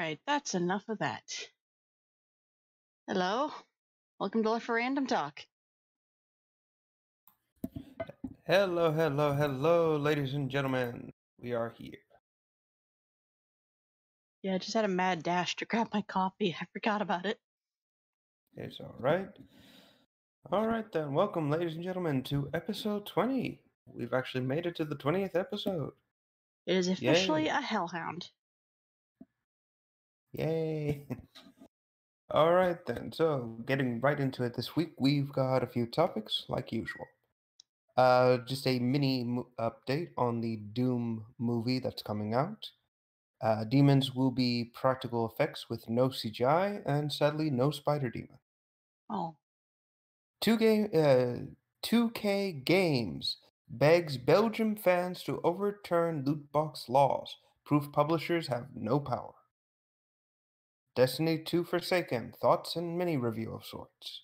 Alright, that's enough of that. Hello? Welcome to Life for Random Talk. Hello, ladies and gentlemen. We are here. Yeah, I just had a mad dash to grab my coffee. I forgot about it. It's alright. Alright then, welcome, ladies and gentlemen, to episode 20. We've actually made it to the 20th episode. It is officially Yay. a hellhound. Yay. Alright then, so getting right into it this week, we've got a few topics, like usual. Just a mini update on the Doom movie that's coming out. Demons will be practical effects with no CGI, and sadly, no spider demon. Oh. 2K Games begs Belgium fans to overturn loot box laws. Proof publishers have no power. Destiny 2 Forsaken, thoughts and mini review of sorts.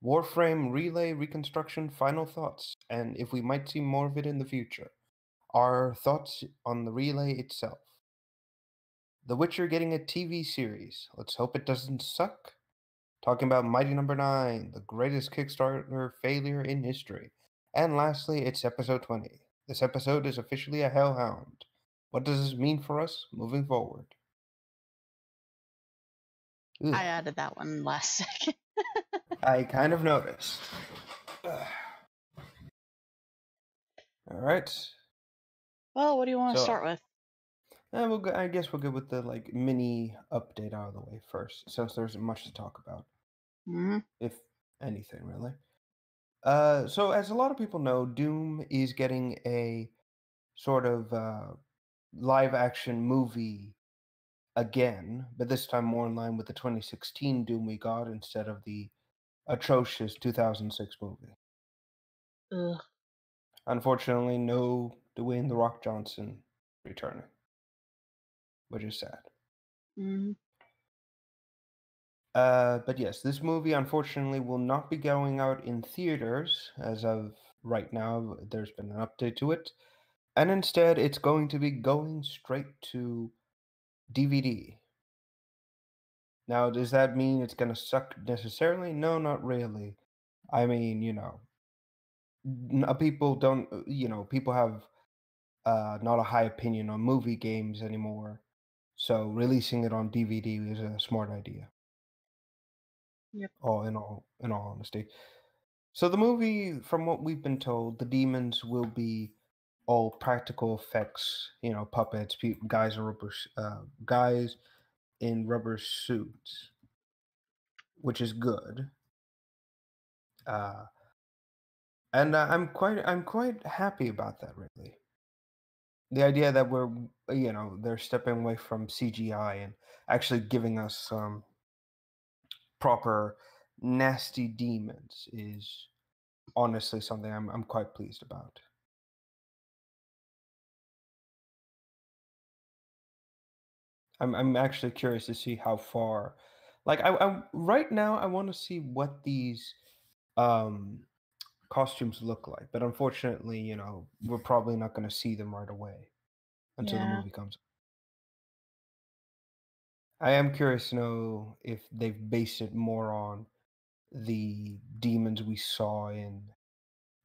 Warframe Relay Reconstruction, final thoughts, and if we might see more of it in the future. Our thoughts on the Relay itself. The Witcher getting a TV series. Let's hope it doesn't suck. Talking about Mighty Number 9, the greatest Kickstarter failure in history. And lastly, it's episode 20. This episode is officially a hellhound. What does this mean for us moving forward? Ugh. I added that one last second. I kind of noticed. Alright. Well, what do you want to start with? I guess we'll go with the mini update out of the way first, since there isn't much to talk about. Mm-hmm. If anything, really. So as a lot of people know, Doom is getting a sort of live action movie again, but this time more in line with the 2016 Doom we got instead of the atrocious 2006 movie. Ugh. Unfortunately, no Dwayne "The Rock" Johnson returning, which is sad. Mm-hmm. But yes, this movie unfortunately will not be going out in theaters as of right now. There's been an update to it. And instead, it's going to be going straight to DVD. Now, does that mean it's going to suck necessarily? No, not really. I mean, people don't, people have not a high opinion on movie games anymore. So releasing it on DVD is a smart idea. Yep. In all honesty. So the movie, from what we've been told, the demons will be all practical effects. Puppets, guys in rubber suits, which is good. And I'm quite happy about that. Really, the idea that they're stepping away from CGI and actually giving us some proper nasty demons is honestly something I'm quite pleased about. I'm actually curious to see how far. I right now I want to see what these costumes look like, but unfortunately, we're probably not going to see them right away until the movie comes. I am curious to know if they've based it more on the demons we saw in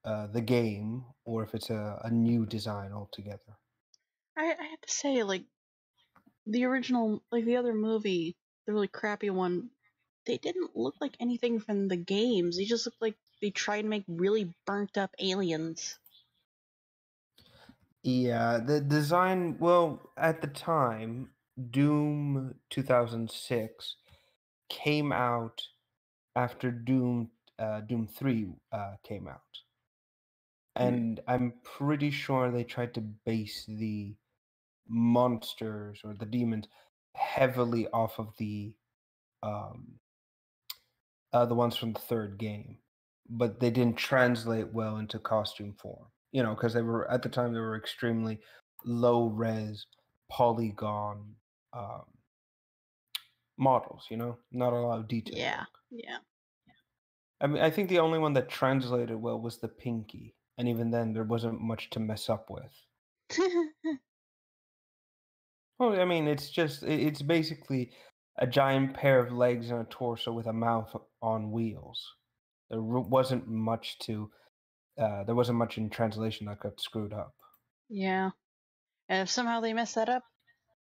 the game, or if it's a new design altogether. I have to say, the original, the other movie, the really crappy one, they didn't look like anything from the games. They just looked like they tried to make really burnt up aliens. Yeah, the design, well, at the time, Doom 2006 came out after Doom 3 came out. And I'm pretty sure they tried to base the monsters or the demons heavily off of the ones from the third game, but they didn't translate well into costume form. Because they were at the time they were extremely low res polygon models. Not a lot of detail. Yeah. I mean, I think the only one that translated well was the Pinky, and even then there wasn't much to mess up with. Well, I mean, it's basically a giant pair of legs and a torso with a mouth on wheels. Wasn't much there wasn't much in translation that got screwed up. Yeah. And if somehow they mess that up,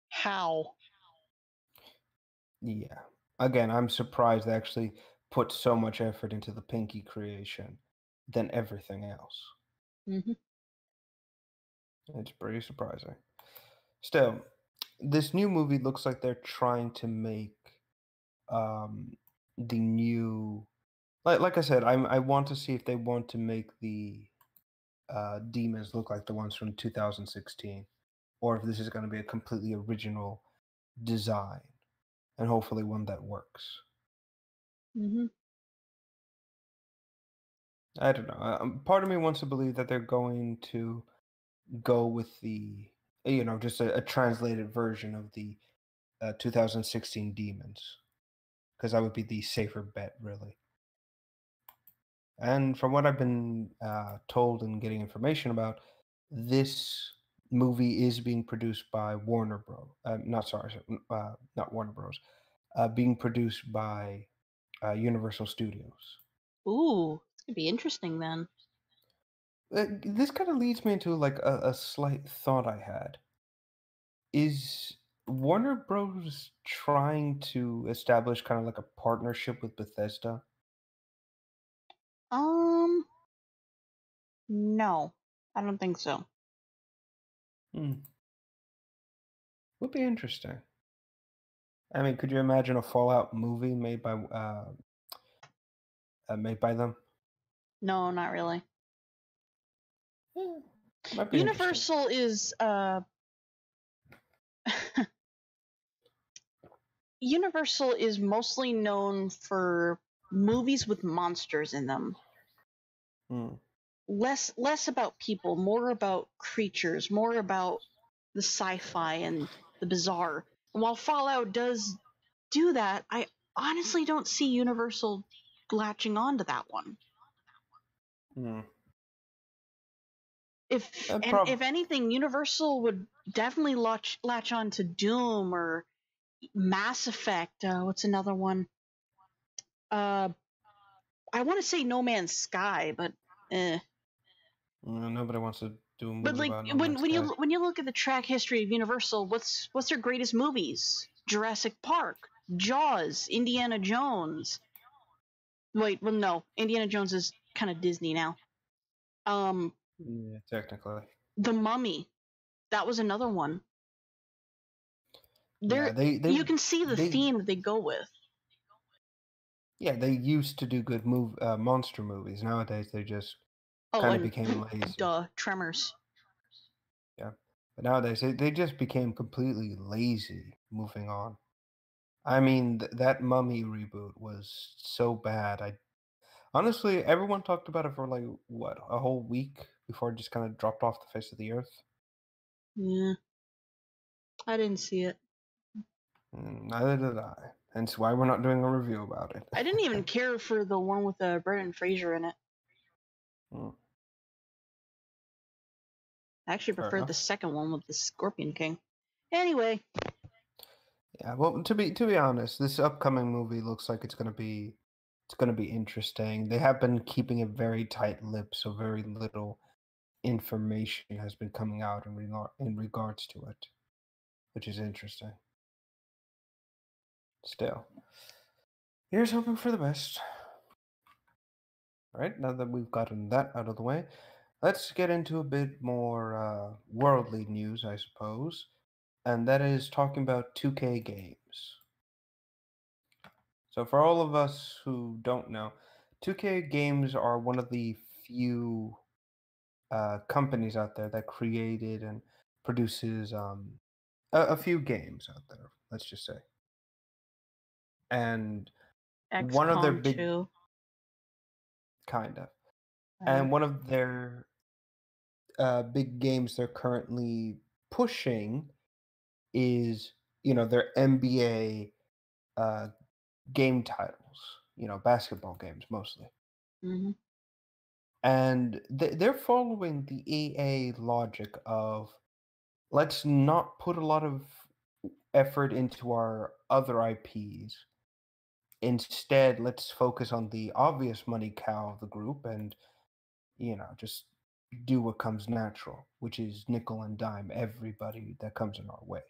how? Yeah. Again, I'm surprised they actually put so much effort into the Pinky creation than everything else. Hmm. It's pretty surprising. Still, this new movie looks like they're trying to make um the new like I said, I want to see if they want to make the demons look like the ones from 2016 or if this is going to be a completely original design and hopefully one that works. Hmm. I don't know. Part of me wants to believe that they're going to go with just a translated version of the 2016 demons because that would be the safer bet, really. And from what I've been told and getting information about, this movie is being produced by Warner Bros. Not Warner Bros. Being produced by Universal Studios. Ooh, it's gonna be interesting then. This kind of leads me into like a slight thought I had. Is Warner Bros. Trying to establish kind of like a partnership with Bethesda? Um, no, I don't think so. Hmm. Would be interesting. I mean, could you imagine a Fallout movie made by them? No, not really. Yeah, might be interesting. Universal is Universal is mostly known for movies with monsters in them. Hmm. Less about people, more about creatures, more about the sci-fi and the bizarre. And while Fallout does do that, I honestly don't see Universal latching on to that one. Hmm. If anything, Universal would definitely latch on to Doom or Mass Effect. What's another one? Uh, I want to say No Man's Sky, but eh. Nobody wants to do a But movie like about No Man's Sky. when you look at the track history of Universal, what's their greatest movies? Jurassic Park, Jaws, Indiana Jones. Wait, well no, Indiana Jones is kind of Disney now. Yeah, technically. The Mummy, that was another one. Yeah, There you can see the they theme that they go with. yeah they used to do good monster movies. Nowadays, they just Oh, kind of and became lazy. duh, Tremors. Yeah, but nowadays they just became completely lazy. Moving on. I mean, that Mummy reboot was so bad. I honestly, everyone talked about it for like what, a whole week before it just kind of dropped off the face of the earth. Yeah, I didn't see it. Neither did I. Hence why we're not doing a review about it. I didn't even care for the one with Brendan Fraser in it. Mm, I actually fair preferred the enough. second one with the Scorpion King. Anyway, Yeah, well, to be honest, this upcoming movie looks like it's gonna be interesting. They have been keeping it very tight-lipped, so very little information has been coming out in regards to it, which is interesting. Still, here's hoping for the best. All right, now that we've gotten that out of the way, let's get into a bit more worldly news, I suppose, and that is talking about 2K games. So, for all of us who don't know, 2K games are one of the few companies out there that created and produces a few games out there, let's just say. And one of their XCOM big, 2. kind of, Uh, and one of their big games they're currently pushing is their NBA uh, game titles, basketball games mostly, mhm. and they're following the EA logic of let's not put a lot of effort into our other IPs. Instead, let's focus on the obvious money cow of the group and, just do what comes natural, which is nickel and dime everybody that comes in our way.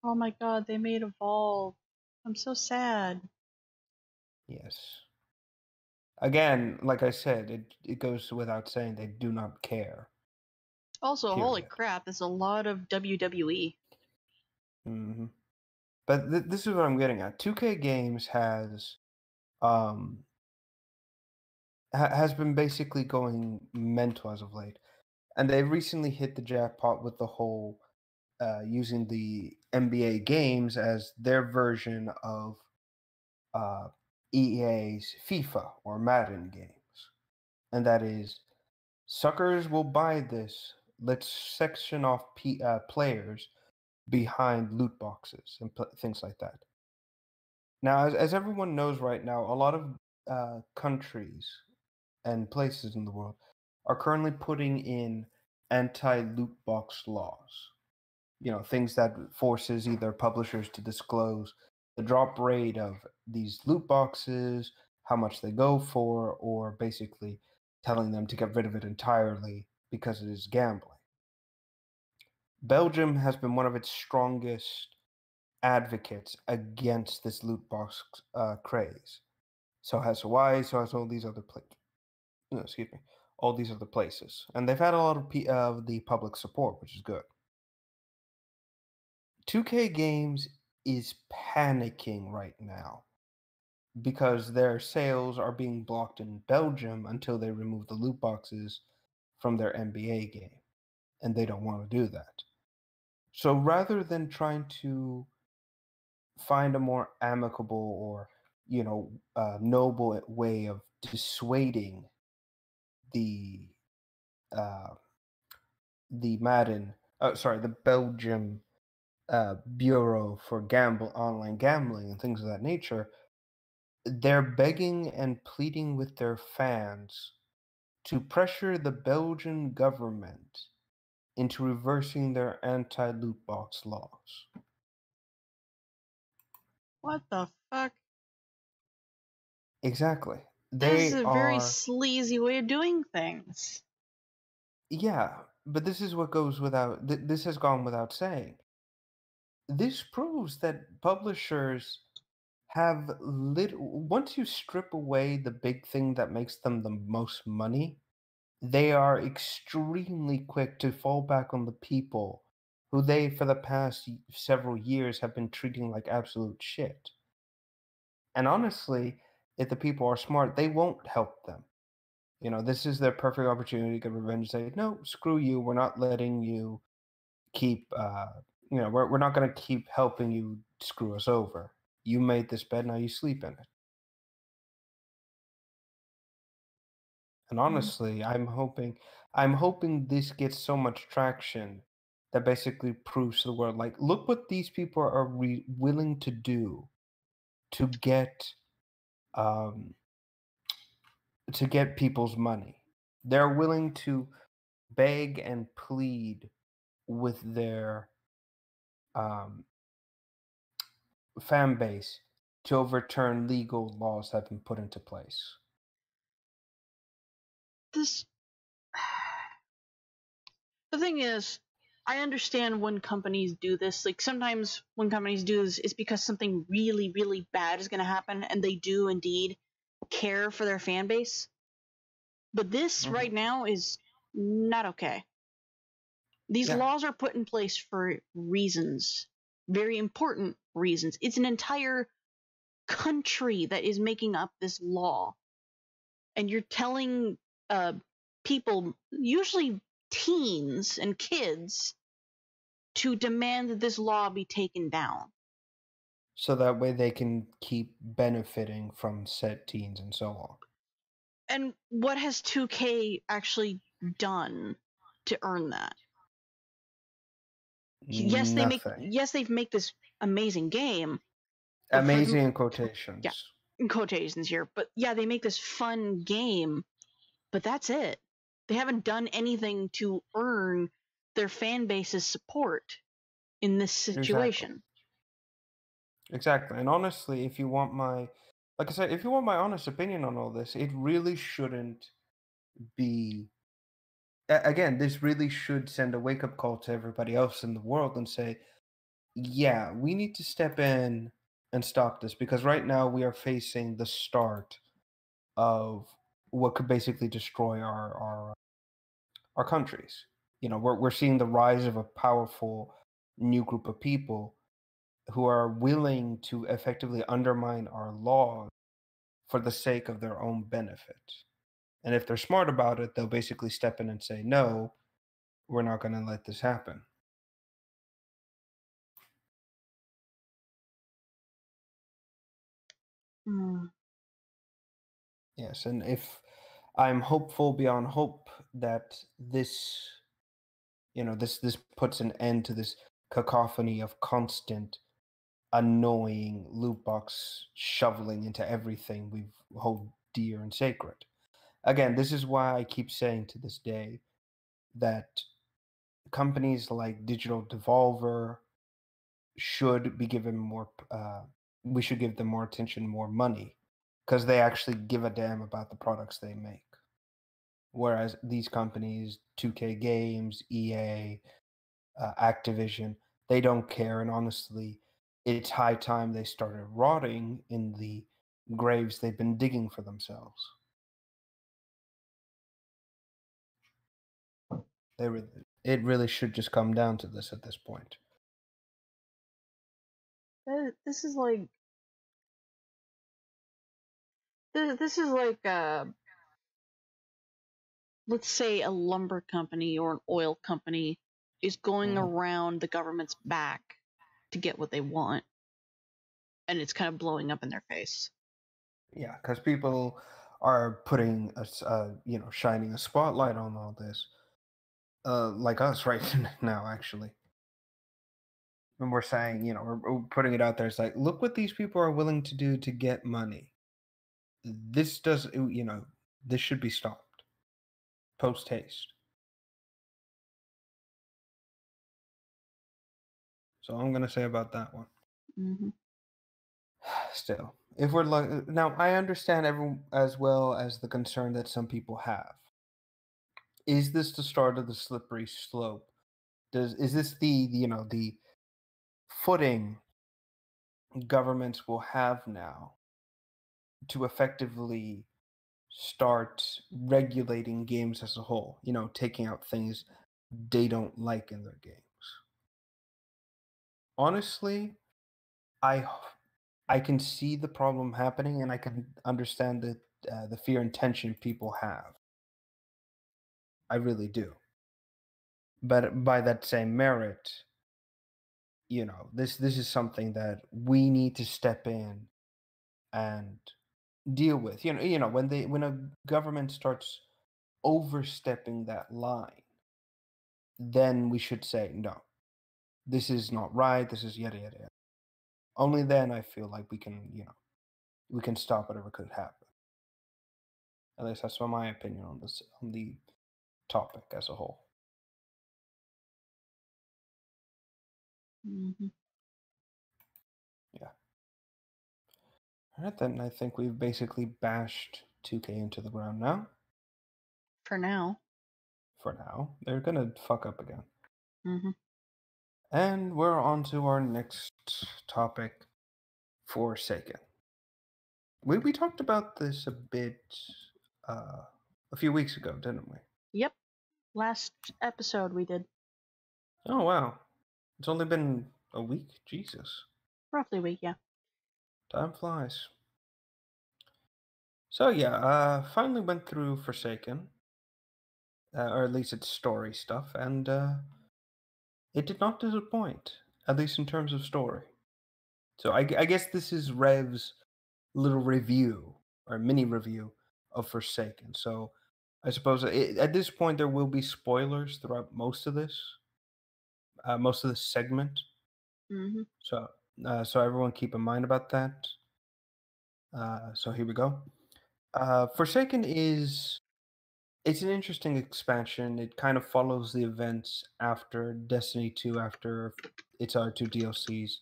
Oh my god, they made Evolve. I'm so sad. Yes. Again, like I said, it goes without saying they do not care. Also, holy Period. crap, there's a lot of WWE. hmm But this is what I'm getting at. 2K Games um has been basically going mental as of late, and they recently hit the jackpot with the whole using the NBA games as their version of uh, EA's FIFA or Madden games, and that is suckers will buy this. Let's section off players behind loot boxes and things like that. Now, as everyone knows right now, a lot of countries and places in the world are currently putting in anti-loot box laws. Things that forces either publishers to disclose the drop rate of these loot boxes, how much they go for, or basically telling them to get rid of it entirely because it is gambling. Belgium has been one of its strongest advocates against this loot box craze. So has Hawaii, so has all these other places. No, excuse me, all these other places, and they've had a lot of the public support, which is good. 2K Games is panicking right now because their sales are being blocked in Belgium until they remove the loot boxes from their NBA game, and they don't want to do that. So rather than trying to find a more amicable or noble way of dissuading the uh, the Belgium Bureau for online gambling and things of that nature, they're begging and pleading with their fans to pressure the Belgian government into reversing their anti-loot box laws. What the fuck? Exactly. This is They a very are, sleazy way of doing things. yeah, but this is what goes without, this has gone without saying. This proves that publishers have once you strip away the big thing that makes them the most money, they are extremely quick to fall back on the people who they, for the past several years, have been treating like absolute shit. And honestly, if the people are smart, they won't help them. This is their perfect opportunity to get revenge. Say, no, screw you. We're not letting you keep. We're not going to keep helping you screw us over. You made this bed, now you sleep in it. And Mm. honestly, I'm hoping this gets so much traction that basically proves to the world, like, look what these people are willing to do to get um to get people's money. They're willing to beg and plead with their um fan base to overturn legal laws that have been put into place. This. The thing is, I understand when companies do this. Like, sometimes when companies do this, it's because something really, really bad is going to happen, and they do indeed care for their fan base. But this hmm right now is not okay. These Yeah. laws are put in place for reasons, very important reasons. It's an entire country that is making up this law, and you're telling uh, people, usually teens and kids, to demand that this law be taken down. So that way they can keep benefiting from said teens and so on. And what has 2K actually done to earn that? Yes, Nothing. they've made this amazing game, but Amazing in yeah, quotations. in quotations here, but yeah, they make this fun game, but that's it. They haven't done anything to earn their fan base's support in this Exactly. situation. Exactly. And honestly, if you want my, like I said, if you want my honest opinion on all this, it really shouldn't be. Again, this really should send a wake up call to everybody else in the world and say, yeah, we need to step in and stop this because right now we are facing the start of what could basically destroy our countries. You know, we're seeing the rise of a powerful new group of people who are willing to effectively undermine our laws for the sake of their own benefit. And if they're smart about it, they'll basically step in and say, no, we're not going to let this happen. Mm. Yes. And if I'm hopeful beyond hope that this, this puts an end to this cacophony of constant, annoying loot box shoveling into everything we hold dear and sacred. Again, this is why I keep saying to this day that companies like Digital Devolver should be given more. We should give them more attention, more money, because they actually give a damn about the products they make. Whereas these companies, 2K Games, EA, Activision, they don't care. And honestly, it's high time they started rotting in the graves they've been digging for themselves. It really should just come down to this at this point. This is like this is like let's say a lumber company or an oil company is going Mhm. around the government's back to get what they want, and it's kind of blowing up in their face. Yeah, because people are putting shining a spotlight on all this, like us right now, actually. And we're saying, we're putting it out there. It's like, look what these people are willing to do to get money. This does, this should be stopped post haste. So I'm gonna say about that one. Mm-hmm. Still, if we're like now, I understand everyone as well as the concern that some people have. Is this the start of the slippery slope? Is this the footing governments will have now to effectively start regulating games as a whole, taking out things they don't like in their games? Honestly, I I can see the problem happening and I can understand the fear and tension people have. I really do. But by that same merit, this is something that we need to step in and deal with. When a government starts overstepping that line, then we should say no. This is not right. This is yada yada yada. Only then I feel like we can stop whatever could happen. At least that's my opinion on this on the topic as a whole. Mm-hmm. Yeah. All right, then I think we've basically bashed 2K into the ground now. For now. For now, they're gonna fuck up again. Mm-hmm. And we're on to our next topic, Forsaken. We talked about this a bit a few weeks ago, didn't we? Yep. Last episode we did. Oh wow. It's only been a week? Jesus. Roughly a week, yeah. Time flies. So yeah, finally went through Forsaken, or at least its story stuff, and it did not disappoint, at least in terms of story. So I guess this is Rev's little review or mini review of Forsaken. So I suppose at this point there will be spoilers throughout most of this segment. Mm-hmm. So everyone keep in mind about that. So here we go. Forsaken it's an interesting expansion. It kind of follows the events after Destiny 2, after its other two DLCs.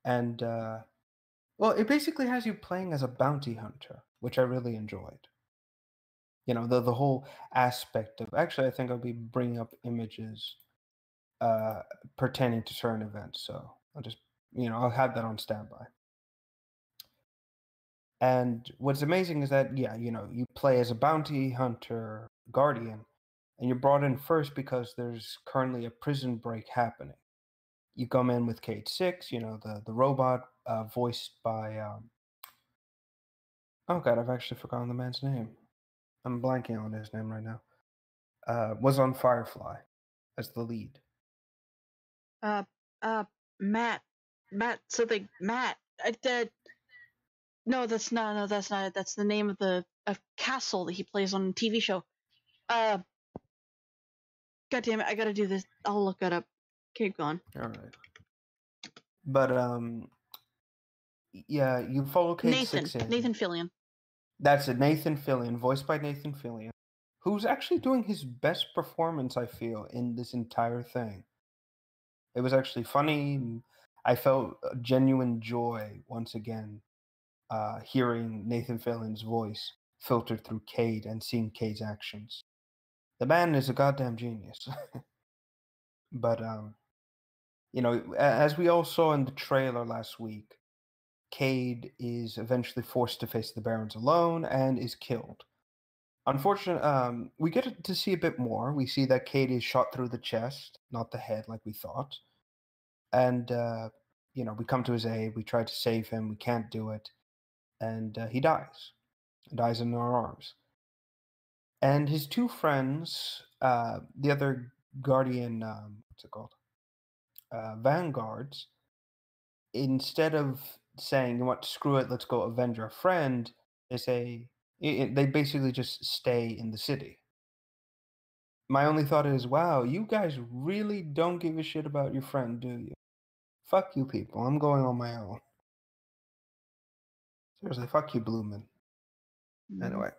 And well, it basically has you playing as a bounty hunter, which I really enjoyed. The whole aspect of, actually, I think I'll be bringing up images uh pertaining to certain events, so I'll have that on standby. And what's amazing is that, yeah, you play as a bounty hunter guardian, and you're brought in first because there's currently a prison break happening. You come in with Cade 6, the robot, voiced by oh god, I've actually forgotten the man's name. I'm blanking on his name right now. Was on Firefly as the lead. Uh, uh, Matt, something, Matt. I did. No, that's not. No, that's not it. That's the name of the castle that he plays on a TV show. Uh, God damn it! I gotta do this. I'll look it up. Keep going. All right. But yeah, you follow Cade 6 in. Nathan Fillion. That's it, Nathan Fillion, voiced by Nathan Fillion, who's actually doing his best performance, I feel, in this entire thing. It was actually funny. I felt a genuine joy once again, hearing Nathan Fillion's voice filtered through Cade and seeing Cade's actions. The man is a goddamn genius. But as we all saw in the trailer last week, Cade is eventually forced to face the Barons alone and is killed. Unfortunately, we get to see a bit more. We see that Cade is shot through the chest, not the head like we thought. And, we come to his aid. We try to save him. We can't do it. And he dies. He dies in our arms. And his two friends, the other Guardian, what's it called? Vanguards, instead of saying, you know what, screw it, let's go avenge our friend, they basically just stay in the city. My only thought is, wow, you guys really don't give a shit about your friend, do you? Fuck you people, I'm going on my own. Seriously, fuck you, Blumen. Anyway.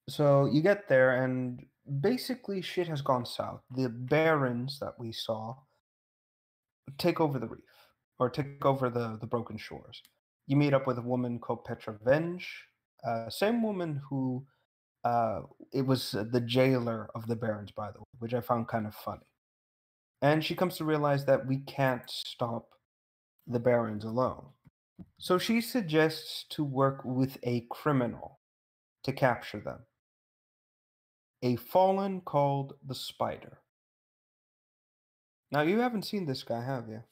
So you get there, and basically shit has gone south. The barons that we saw take over the reef, or take over the broken shores. You meet up with a woman called Petra Venge, same woman who it was the jailer of the barons, by the way, which I found kind of funny. And she comes to realize that we can't stop the barons alone. So she suggests to work with a criminal to capture them. A fallen called the Spider. Now, you haven't seen this guy, have you?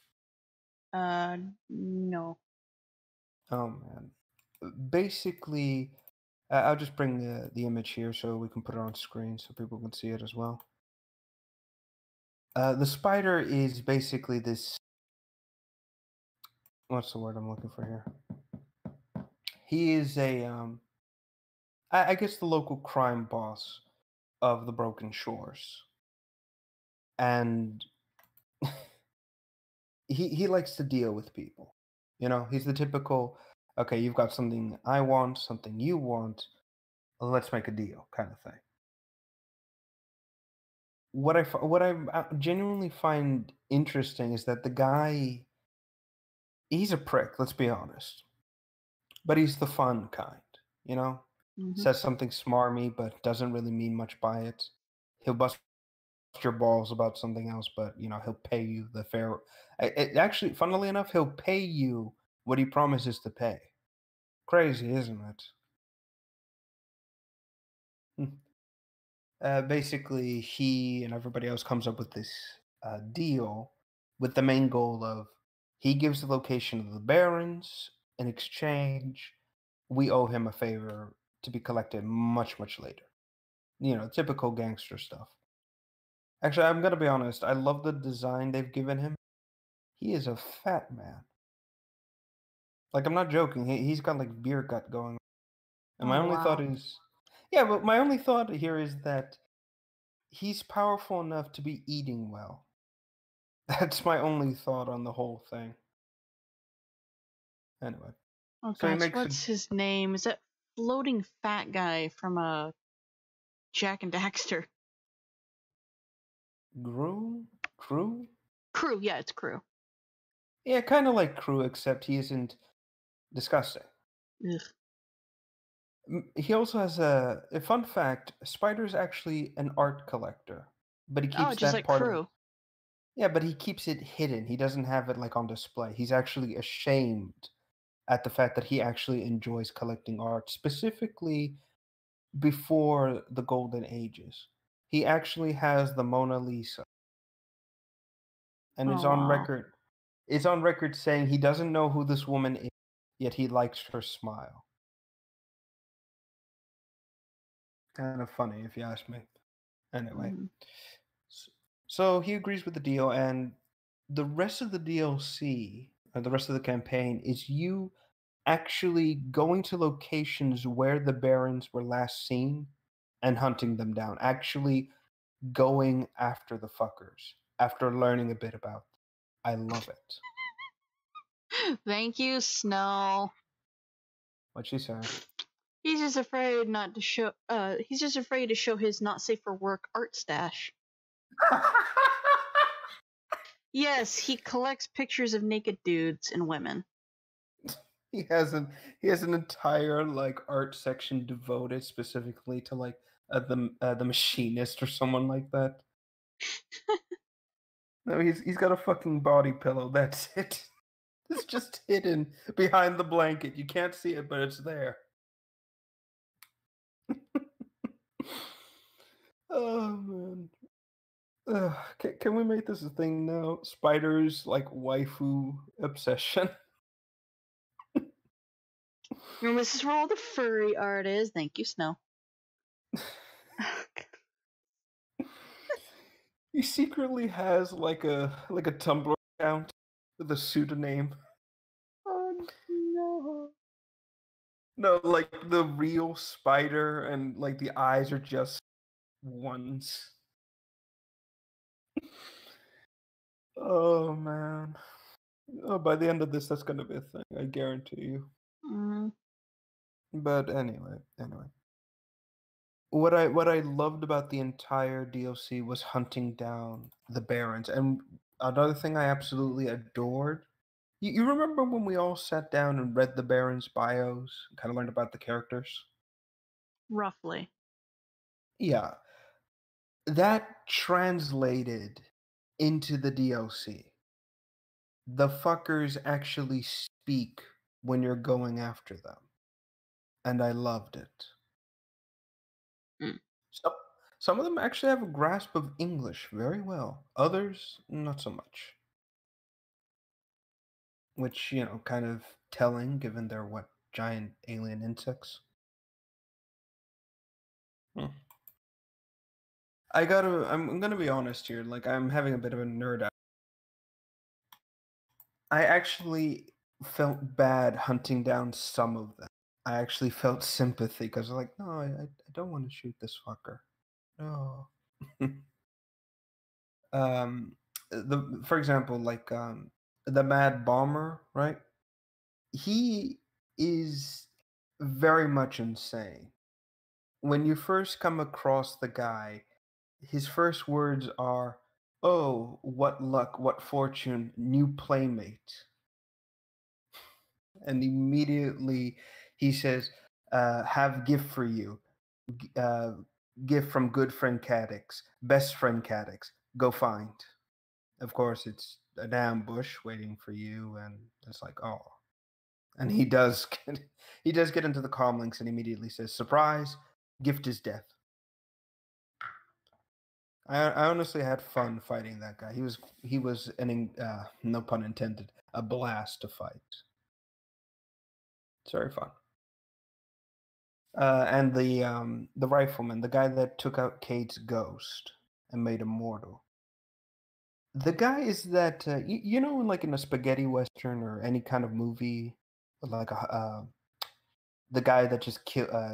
No. Oh, man. Basically, I'll just bring the image here so we can put it on screen so people can see it as well. The Spider is basically this... What's the word I'm looking for here? He is I guess the local crime boss of the Broken Shores. And he likes to deal with people. He's the typical, okay, you've got something I want, something you want, let's make a deal kind of thing. What I genuinely find interesting is that the guy, he's a prick, let's be honest. But he's the fun kind, Says something smarmy, but doesn't really mean much by it. He'll bust your balls about something else, but he'll pay you the fair. Actually, funnily enough, he'll pay you what he promises to pay. Crazy, isn't it? Basically, he and everybody else comes up with this deal with the main goal of he gives the location of the barons. In exchange, we owe him a favor to be collected much, much later. Typical gangster stuff. Actually, I'm going to be honest. I love the design they've given him. He is a fat man. Like, I'm not joking. He's got, like, beer gut going on. And my only thought is... Yeah, but my only thought here is that he's powerful enough to be eating well. That's my only thought on the whole thing. Anyway. Oh, so gosh, what's his name? Is that floating fat guy from Jack and Daxter? Crew? Crew, yeah, it's Crew. Yeah, kind of like Crew, except he isn't disgusting. Ugh. He also has a fun fact. Spider's actually an art collector, but he Oh, keeps just that like part of Crew. yeah, but he keeps it hidden. He doesn't have it like on display. He's actually ashamed at the fact that he actually enjoys collecting art, specifically before the golden ages. He actually has the Mona Lisa and is Oh on wow. record is on record saying he doesn't know who this woman is, yet he likes her smile. Kind of funny if you ask me. Anyway, Mm. s- so he agrees with the deal, and the rest of the DLC, or the rest of the campaign, is you actually going to locations where the Barons were last seen and hunting them down. Actually going after the fuckers after learning a bit about them. I love it. Thank you, Snow. What'd she say? He's just afraid not to show. He's just afraid to show his not safe for work art stash. Yes, he collects pictures of naked dudes and women. he has an he has an entire like art section devoted specifically to like the machinist or someone like that. No, he's got a fucking body pillow. That's it. It's just hidden behind the blanket. You can't see it, but it's there. Oh man. Can we make this a thing now? Spiders like waifu obsession. And this is where all the furry art is. Thank you, Snow. He secretly has like a Tumblr account with a pseudonym. Oh no. No, like the real spider and like the eyes are just ones. Oh man. Oh, by the end of this, that's gonna be a thing. I guarantee you. Mm, But anyway. What I loved about the entire DLC was hunting down the Barons, and another thing I absolutely adored. You remember when we all sat down and read the Barons' bios, kind of learned about the characters? roughly. Yeah, that translated into the DLC. The fuckers actually speak when you're going after them, and I loved it. Mm. So, some of them actually have a grasp of English very well. Others, not so much. Which, kind of telling given they're what, giant alien insects? Hmm. I'm gonna be honest here, like I'm having a bit of a nerd out. I actually felt bad hunting down some of them. I actually felt sympathy because I'm like, no, I don't want to shoot this fucker. No. um for example, like the Mad Bomber, right? He is very much insane. When you first come across the guy, his first words are, "Oh, what luck, what fortune, new playmate." And immediately he says, "Have gift for you, uh, gift from good friend Cadix, best friend Cadix, go find." Of course, it's an ambush waiting for you, and it's like, oh. And he does get into the comlinks and immediately says, "Surprise, gift is death." I honestly had fun fighting that guy. He was no pun intended, a blast to fight. It's very fun. And the rifleman, the guy that took out Kate's ghost and made him mortal. The guy is that like in a spaghetti western or any kind of movie, like the guy that just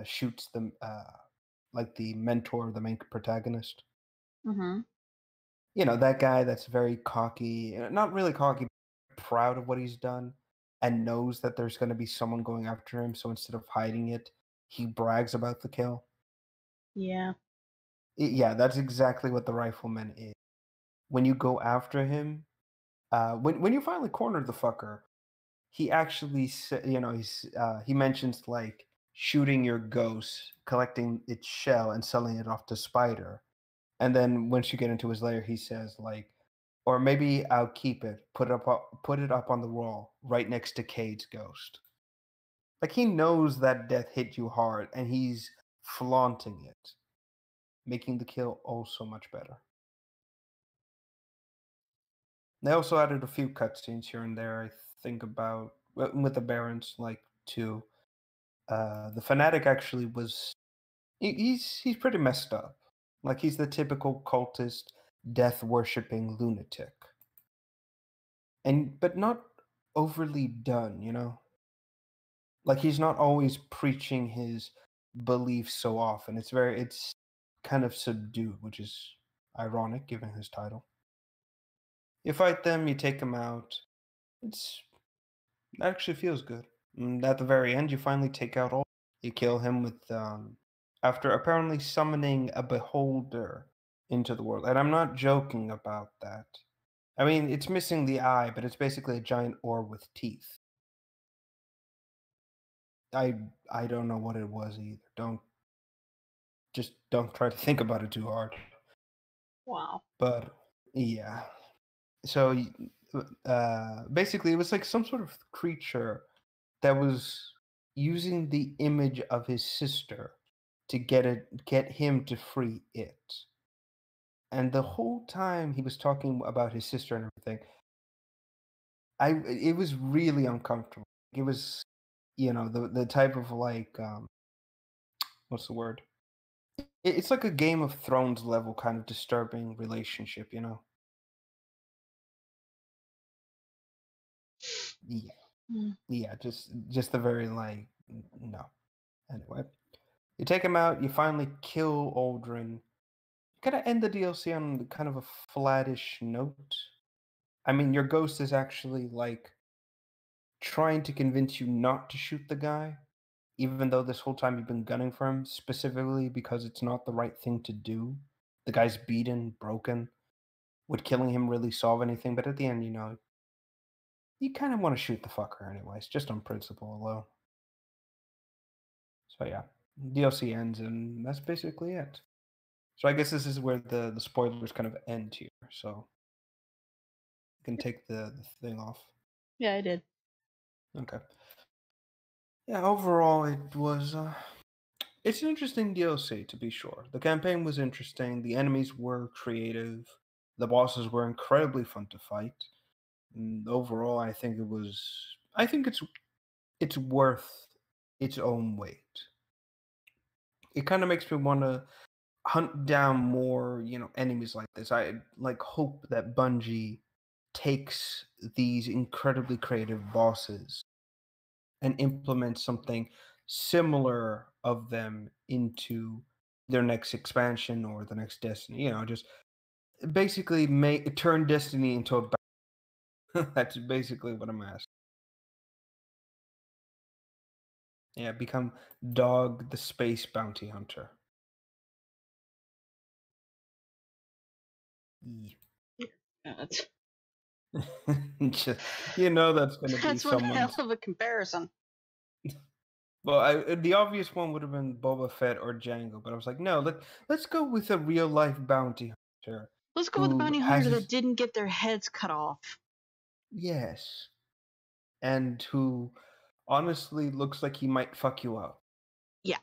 shoots them, like the mentor, the main protagonist. Mm-hmm. That guy that's very cocky, not really cocky, proud of what he's done, and knows that there's going to be someone going after him. So instead of hiding it, he brags about the kill. Yeah. Yeah, that's exactly what the rifleman is. When you go after him, When you finally corner the fucker, he actually he mentions like shooting your ghost, collecting its shell, and selling it off to Spider. And then once you get into his lair, he says like, or maybe I'll keep it, put it up on the wall, right next to Cade's ghost. Like he knows that death hit you hard, and he's flaunting it, making the kill oh so much better. They also added a few cutscenes here and there. I think about with the Barons, like two. The fanatic actually was he's pretty messed up. Like he's the typical cultist, death worshipping lunatic, and but not overly done. Like he's not always preaching his beliefs so often. It's kind of subdued, which is ironic given his title. You fight them, you take them out. It's It actually feels good. And at the very end, you finally take out all. You kill him with after apparently summoning a beholder into the world. And I'm not joking about that. I mean, it's missing the eye, but it's basically a giant orb with teeth. I don't know what it was either. Don't try to think about it too hard. Wow. But yeah. So basically, it was like some sort of creature that was using the image of his sister to get him to free it. And the whole time he was talking about his sister and everything, it was really uncomfortable. It was, the type of like what's the word? It's like a Game of Thrones level kind of disturbing relationship. Yeah. Mm. Yeah, just the very like no. Anyway, you take him out, you finally kill Aldrin. Kind of end the DLC on kind of a flattish note. I mean, your ghost is actually like trying to convince you not to shoot the guy, even though this whole time you've been gunning for him, specifically because it's not the right thing to do. The guy's beaten, broken. Would killing him really solve anything? But at the end, you kind of want to shoot the fucker anyways, just on principle alone. So yeah, DLC ends, and that's basically it. So I guess this is where the spoilers kind of end here. So you can take the thing off. Yeah, I did. Okay. Yeah, overall it's an interesting DLC to be sure. The campaign was interesting, the enemies were creative, the bosses were incredibly fun to fight. And overall, I think it's worth its own weight. It kind of makes me want to hunt down more, enemies like this. I like hope that Bungie takes these incredibly creative bosses and implement something similar of them into their next expansion or the next Destiny. Just basically turn Destiny into a. That's basically what I'm asking. Yeah, become Dog the Space Bounty Hunter. Yeah. Yeah, that's Just, that's going to be that's one hell someone's. of a comparison. Well, the obvious one would have been Boba Fett or Django, but I was like, no, let's go with a real life bounty hunter Let's go with the who bounty has hunters that his didn't get their heads cut off. yes, and who honestly looks like he might fuck you up. Yeah.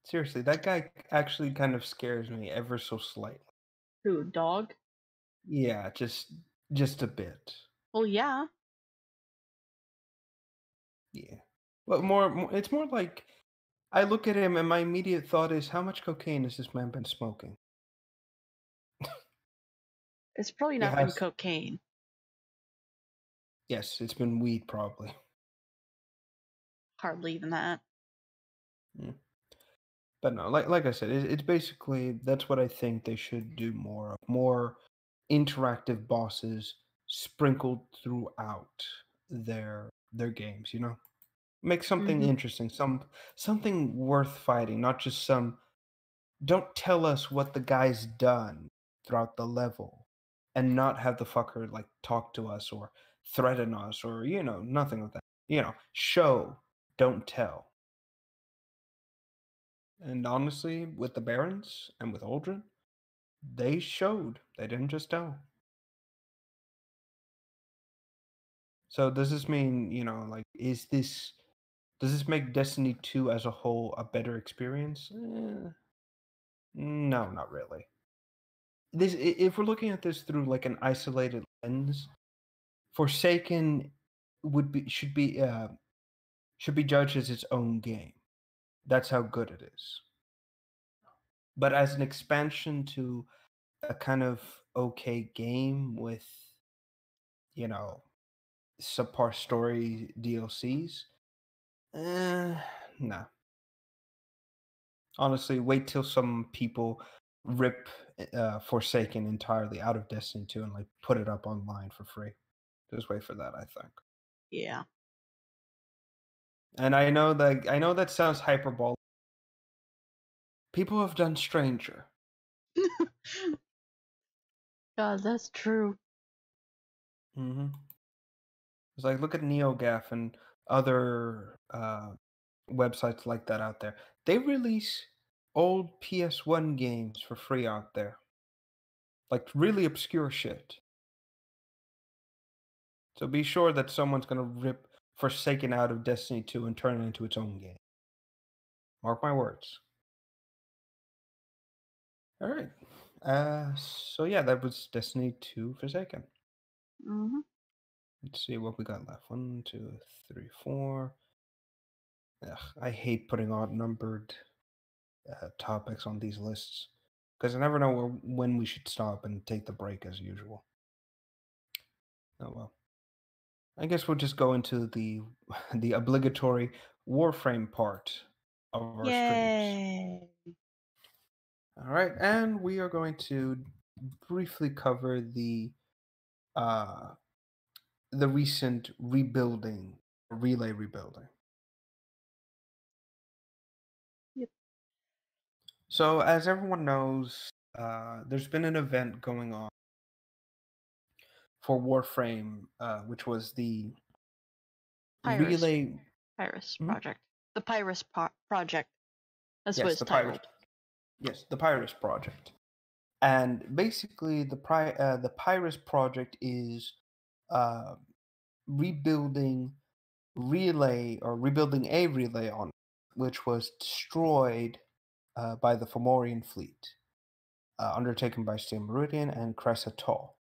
Seriously, that guy actually kind of scares me ever so slightly. Who, dog? Yeah, just a bit. Well, yeah. Yeah, but it's more like I look at him and my immediate thought is, how much cocaine has this man been smoking? It's probably It not been has. cocaine. Yes, it's been weed probably. Hardly even that. Yeah. But no, like I said, it's basically that's what I think they should do more of. More interactive bosses sprinkled throughout their games, Make something Mm-hmm. interesting, something worth fighting, not just some don't tell us what the guy's done throughout the level and not have the fucker like talk to us or threaten us or nothing like that. Show, don't tell. And honestly, with the Barons and with Aldrin, they showed. They didn't just tell. So does this mean, like, does this make Destiny 2 as a whole a better experience? No, not really. If we're looking at this through like an isolated lens, Forsaken should be judged as its own game. That's how good it is. But as an expansion to a kind of okay game with, subpar story DLCs, nah. Honestly, wait till some people rip Forsaken entirely out of Destiny 2 and like put it up online for free. Just wait for that, I think. Yeah. And I know that sounds hyperbolic. People have done stranger. God, that's true. Mm-hmm. It's like, look at NeoGAF and other websites like that out there. They release old PS1 games for free out there. Like really obscure shit. So be sure that someone's going to rip Forsaken out of Destiny 2 and turn it into its own game. Mark my words. All right. So yeah, that was Destiny 2 Forsaken. Mm-hmm. Let's see what we got left. 1, 2, 3, 4. Ugh, I hate putting odd numbered topics on these lists because I never know when we should stop and take the break as usual. Oh well. I guess we'll just go into the the obligatory Warframe part of our streams. Yay! All right, and we are going to briefly cover the recent relay rebuilding. Yep. So, as everyone knows, there's been an event going on for Warframe, which was the relay. Pyrus project. The Pyrus project. That's what Yes, it's titled. The Pyrus project. And basically, the Pyrus project is rebuilding rebuilding a relay on which was destroyed by the Fomorian fleet, undertaken by Steel Meridian and Cressa Tall.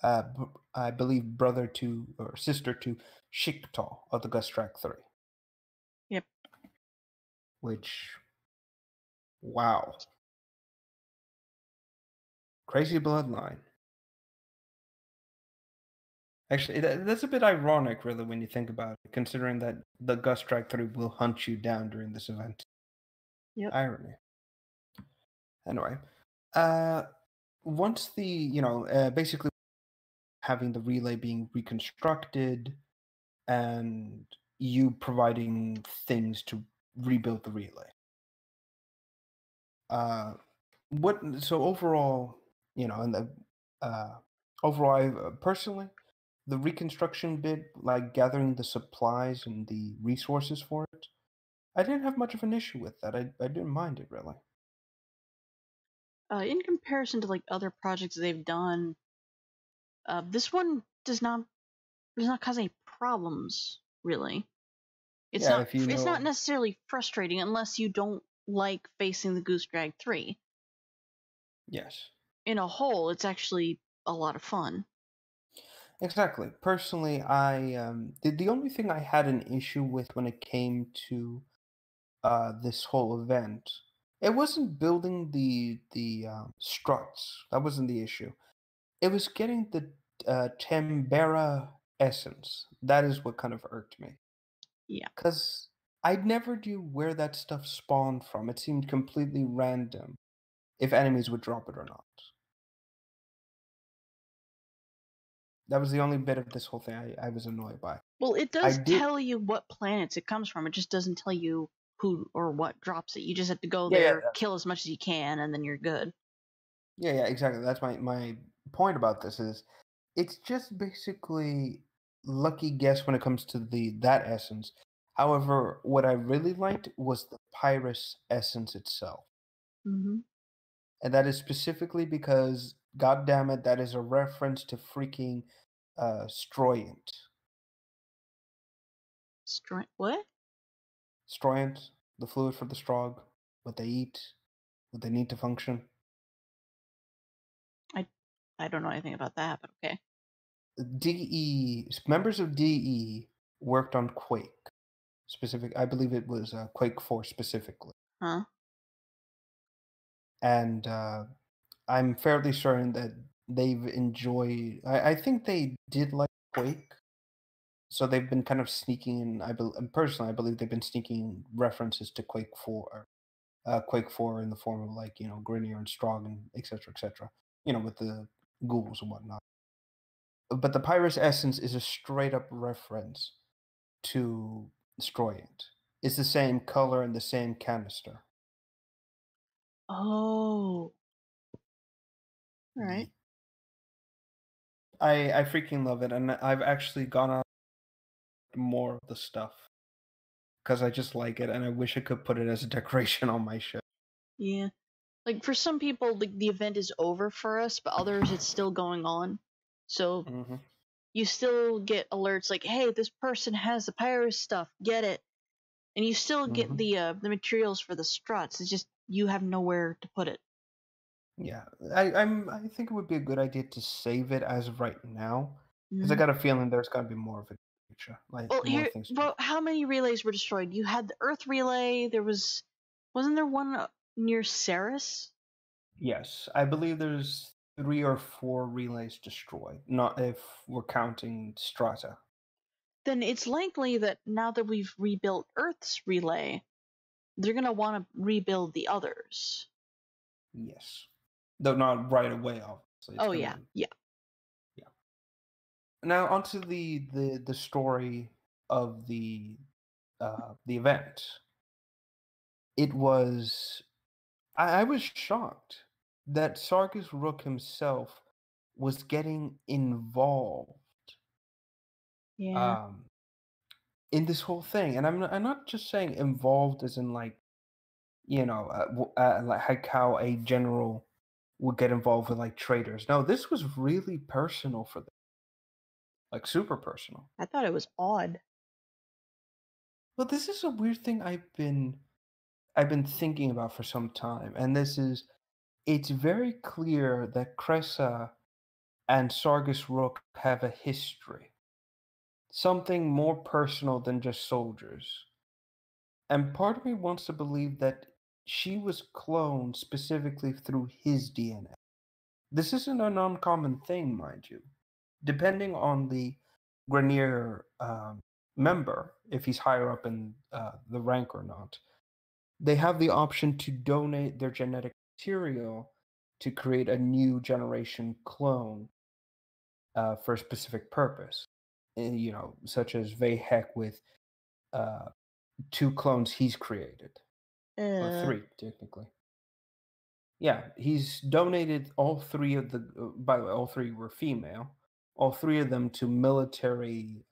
I believe brother to or sister to Shiktal of the Gustrak 3. Yep. Which, wow. Crazy bloodline. Actually, that's a bit ironic, really, when you think about it, considering that the Gustrak 3 will hunt you down during this event. Yep. Irony. Anyway, once the, basically having the relay being reconstructed and you providing things to rebuild the relay. So overall, and the overall, personally, the reconstruction bit, like gathering the supplies and the resources for it, I didn't have much of an issue with that. I didn't mind it really. In comparison to like other projects they've done, this one does not cause any problems really. It's Yeah, not if you it's not know, necessarily frustrating unless you don't like facing the Goose Drag 3. yes, In a whole, it's actually a lot of fun. exactly. Personally, the only thing I had an issue with when it came to this whole event, it wasn't building the struts. That wasn't the issue. It was getting the Tambera essence. That is what kind of irked me. Yeah. Because I never knew where that stuff spawned from. It seemed completely random if enemies would drop it or not. That was the only bit of this whole thing I was annoyed by. Well, it does tell you what planets it comes from. It just doesn't tell you who or what drops it. You just have to go there, kill as much as you can, and then you're good. Yeah, exactly. That's my point about this is it's just basically lucky guess when it comes to the that essence. However, what I really liked was the Pyrus essence itself. Mm-hmm. And that is specifically because, god damn it, that is a reference to freaking Stroyant. What? Stroyant, the fluid for the strog, what they eat, what they need to function. I I don't know anything about that, but okay. DE members of DE worked on Quake. I believe it was Quake 4 specifically. Huh? And I'm fairly certain that they've enjoyed. I think they did like Quake, so they've been kind of sneaking in. Personally, I believe they've been sneaking references to Quake 4 in the form of like Grinier and Strong and etc. etc. With the ghouls and whatnot. But the Pyrus essence is a straight up reference to Stroyant. It's the same color and the same canister. Oh, all right. I freaking love it, and I've actually gone on more of the stuff because I just like it, and I wish I could put it as a decoration on my ship. Yeah. Like for some people, the event is over for us, but others it's still going on. So Hmm. you still get alerts like, "Hey, this person has the Pyrus stuff. Get it." And you still get Hmm. the materials for the struts. It's just you have nowhere to put it. Yeah, I think it would be a good idea to save it as of right now because I Mm. got a feeling there's gonna be more of it in the future, like Well, more here, things to. well, how many relays were destroyed? You had the Earth relay. Wasn't there one near Ceres? Yes, I believe there's 3 or 4 relays destroyed, not if we're counting Strata. Then it's likely that now that we've rebuilt Earth's relay, they're gonna want to rebuild the others. Yes, though not right away. Obviously, it's Oh yeah, gonna. yeah. Yeah. Now onto the story of the event. It was I was shocked that Sarkis Rook himself was getting involved Yeah. um, in this whole thing, and I'm not just saying involved as in like like how a general would get involved with like traders. No, this was really personal for them, like super personal. I thought it was odd. But this is a weird thing I've been thinking about for some time, and this is it's very clear that Cressa and Sargus Rook have a history, something more personal than just soldiers. And part of me wants to believe that she was cloned specifically through his DNA. This isn't an uncommon thing, mind you. Depending on the Grenier member, if he's higher up in the rank or not, they have the option to donate their genetic material to create a new generation clone for a specific purpose. Such as Vahek with uh, 2 clones he's created, or Uh, 3 technically. Yeah, he's donated all 3 of the. By the way, all 3 were female. All 3 of them to military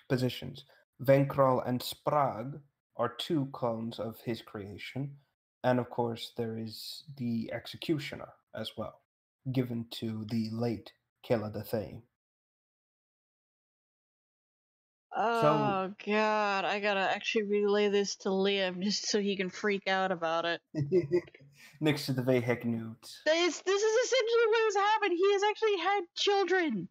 positions. Venkral and Sprague are 2 clones of his creation, and of course there is the Executioner as well, given to the late Kela the Thane. So oh god, I gotta actually relay this to Liam just so he can freak out about it. next to the Vahek nudes. This is essentially what has happened. He has actually had children.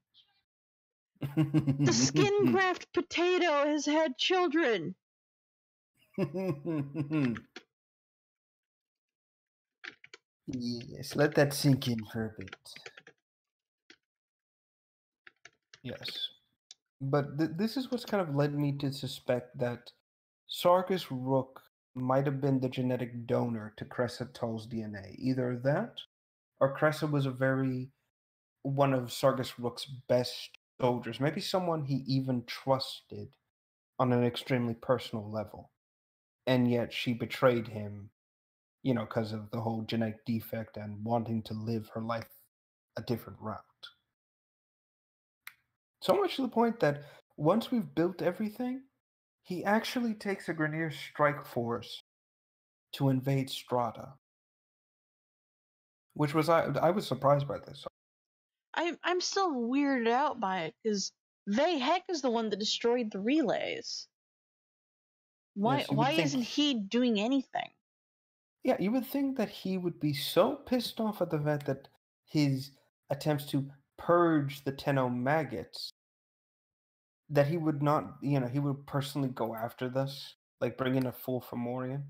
The skin graft potato has had children. Yes, let that sink in for a bit. Yes. But this is what's kind of led me to suspect that Sarkis Rook might have been the genetic donor to Cressa Tull's DNA. Either that, or Cressa was one of Sarkis Rook's best soldiers, maybe someone he even trusted on an extremely personal level. And yet she betrayed him, because of the whole genetic defect and wanting to live her life a different route. So much to the point that once we've built everything, he actually takes a Grineer strike force to invade Strata, which was I was surprised by this. I'm still weirded out by it because Vay is the one that destroyed the relays. Yes, you Why would think. isn't he doing anything? Yeah, you would think that he would be so pissed off at the fact that his attempts to purge the Tenno maggots that he would not, he would personally go after this, like bring in a full Fomorian.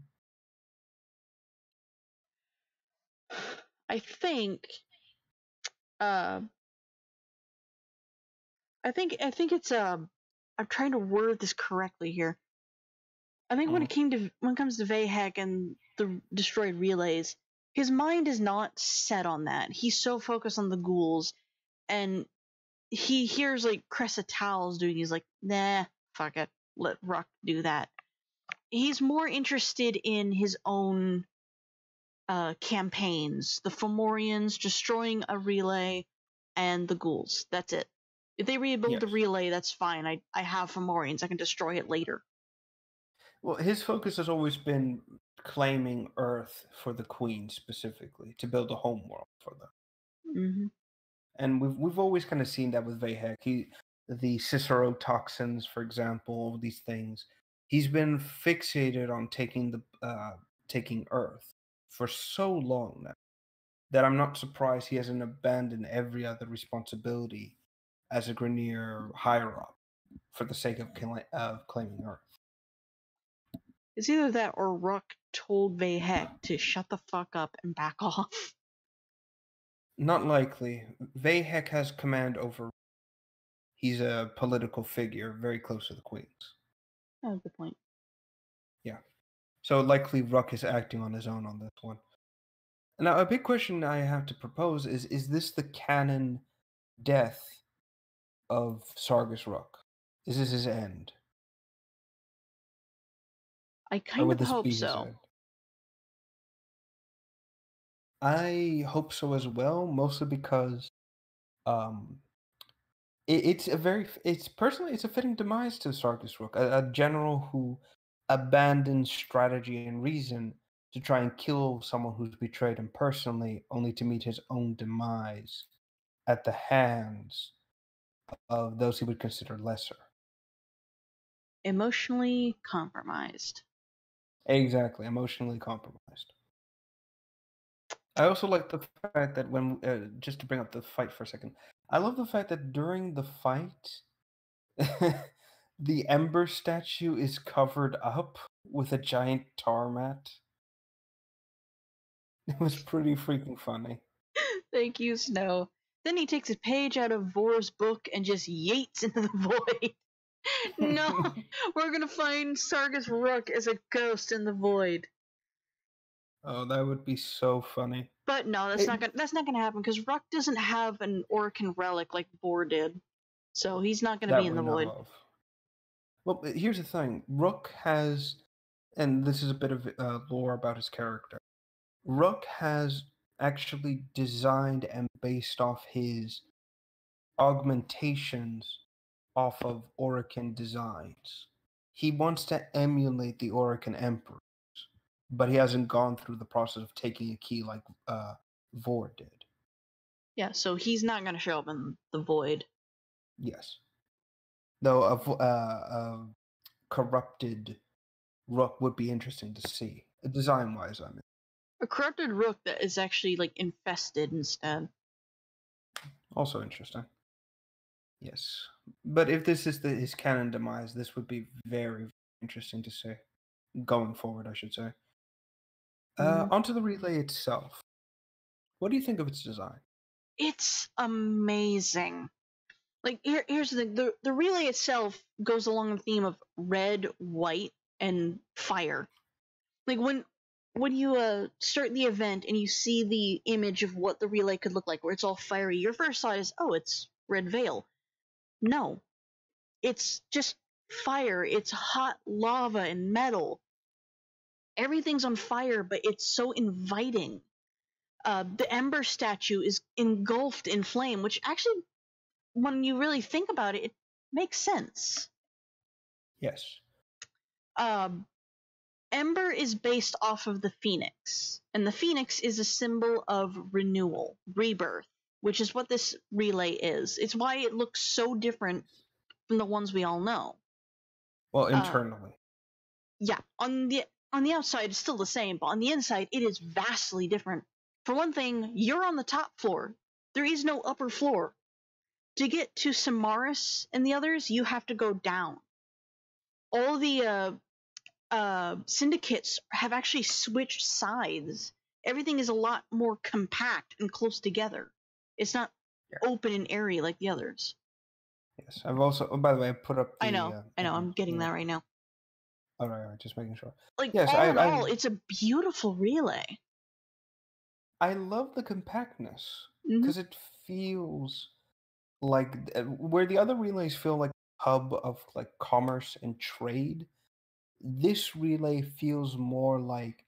I think uh I think it's I'm trying to word this correctly here. I think when Mm. it comes to Vahek and the destroyed relays, his mind is not set on that. He's so focused on the ghouls, and he hears like Cressa Towels doing. He's like, nah, fuck it, let Ruck do that. He's more interested in his own campaigns, the Fomorians destroying a relay, and the ghouls. That's it. If they rebuild the Yes. relay, that's fine. I have Fomorians. I can destroy it later. Well, his focus has always been claiming Earth for the Queen specifically, to build a homeworld for them. Mm-hmm. And we've always kind of seen that with Vahek. The Cicero toxins, for example, all these things. He's been fixated on taking Earth for so long now that I'm not surprised he hasn't abandoned every other responsibility as a Grineer higher up for the sake of claiming Earth. It's either that or Ruck told Vahek to shut the fuck up and back off. Not likely. Vahek has command over. He's a political figure very close to the Queens. Oh, good point. Yeah. So likely Ruck is acting on his own on this one. Now, a big question I have to propose is this the canon death of Sargus Ruck? Is this his end? I Or kind would of this hope be his so. end? I hope so as well, mostly because um, it's a fitting demise to Sargus Rook, a general who abandons strategy and reason to try and kill someone who's betrayed him personally, only to meet his own demise at the hands of those he would consider lesser. Emotionally compromised. Exactly, emotionally compromised. I also like the fact that just to bring up the fight for a second, I love the fact that during the fight, the Ember statue is covered up with a giant tar mat. It was pretty freaking funny. Thank you, Snow. Then he takes a page out of Vor's book and just yeets into the void. No, we're gonna find Sargus Rook as a ghost in the void. Oh, that would be so funny. But no, that's not gonna happen because Ruck doesn't have an Orcan relic like Vor did, so he's not gonna be That in we the know void. of. Well, here's the thing. Rook has, and this is a bit of lore about his character. Rook has actually designed and based off his augmentations off of Orican designs. He wants to emulate the Orican emperors, but he hasn't gone through the process of taking a key like Vor did. Yeah, so he's not gonna show up in the void. Yes. Though a corrupted Rook would be interesting to see, design-wise, I mean. A corrupted Rook that is actually like infested instead. Also interesting. Yes. But if this is his canon demise, this would be very interesting to see. Going forward, I should say. Onto the relay itself. What do you think of its design? It's amazing. Like here's the thing: the relay itself goes along the theme of red, white, and fire. Like when you start the event and you see the image of what the relay could look like, where it's all fiery, your first thought is, oh, it's Red Veil. No, it's just fire. It's hot lava and metal. Everything's on fire, but it's so inviting. the Ember statue is engulfed in flame, which actually, when you really think about it, it makes sense. Yes. Ember is based off of the phoenix, and the phoenix is a symbol of renewal, rebirth, which is what this relay is. It's why it looks so different from the ones we all know. Well, internally. Yeah, on the outside it's still the same, but on the inside it is vastly different. For one thing, you're on the top floor. There is no upper floor. To get to Samaris and the others, you have to go down. All the syndicates have actually switched sides. Everything is a lot more compact and close together. It's not open and airy like the others. Yes, I've also. Oh, by the way, I put up the. I know. I'm getting that right now. All right, just making sure. Like, yes, all in all, it's a beautiful relay. I love the compactness because it feels like where the other relays feel like a hub of like commerce and trade. This relay feels more like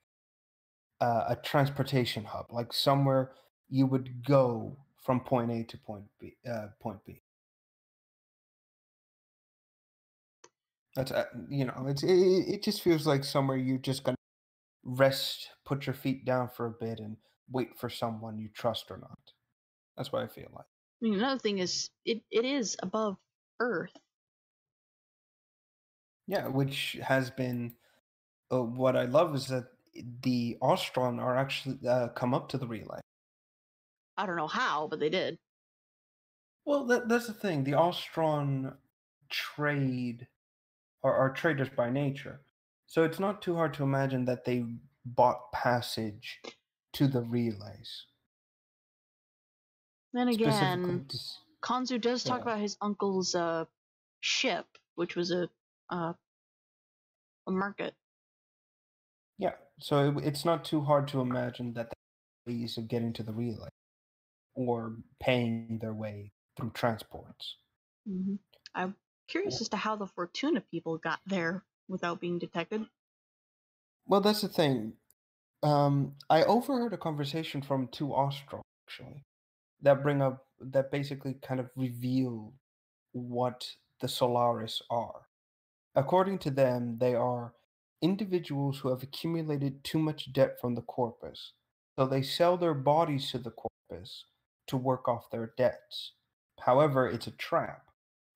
a transportation hub, like somewhere you would go from point A to point B. Point B. That's it just feels like somewhere you're just gonna rest, put your feet down for a bit, and wait for someone you trust or not. That's what I feel like. I mean, another thing is it is above Earth. Yeah, which has been what I love is that the Ostron are actually come up to the relay. I don't know how, but they did. Well, that's the thing. The Ostron trade are traders by nature, so it's not too hard to imagine that they bought passage to the relays. Then Specifically, again, Konzu does talk about his uncle's ship, which was a market. Yeah, so it's not too hard to imagine that the ways of getting to the relay or paying their way through transports. Mm-hmm. I'm curious as to how the Fortuna people got there without being detected. Well, that's the thing. I overheard a conversation from two Ostro actually that basically kind of reveal what the Solaris are. According to them, they are individuals who have accumulated too much debt from the corpus, so they sell their bodies to the corpus to work off their debts. However, it's a trap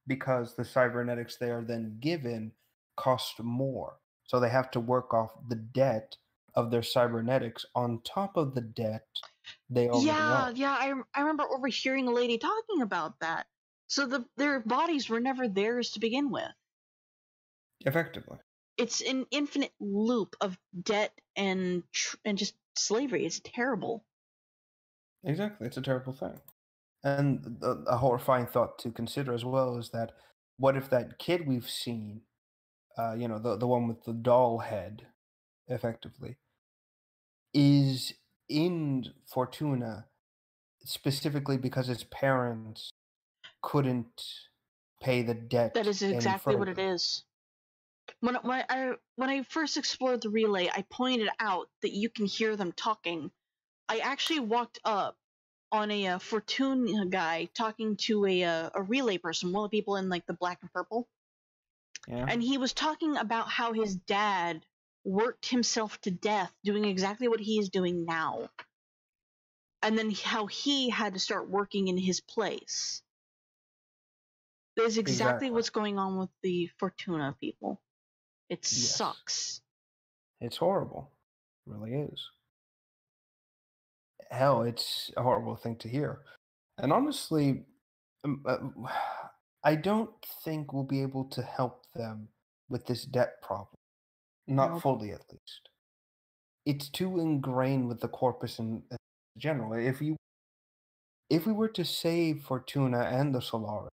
because the cybernetics they are then given cost more. So they have to work off the debt of their cybernetics on top of the debt they already owe. Yeah, I remember overhearing a lady talking about that. So their bodies were never theirs to begin with. Effectively. It's an infinite loop of debt and just slavery. It's terrible. Exactly, it's a terrible thing. And a horrifying thought to consider as well is that what if that kid we've seen, the one with the doll head, effectively, is in Fortuna specifically because his parents couldn't pay the debt That is any exactly what further. it is. When I first explored the relay, I pointed out that you can hear them talking. I actually walked up on a Fortuna guy talking to a relay person, one of the people in like the black and purple. Yeah. And he was talking about how his dad worked himself to death doing exactly what he is doing now. And then how he had to start working in his place. That is exactly what's going on with the Fortuna people. It sucks. It's horrible. It really is. Hell, it's a horrible thing to hear. And honestly, I don't think we'll be able to help them with this debt problem. Not fully, at least. It's too ingrained with the corpus in general. If we were to save Fortuna and the Solaris,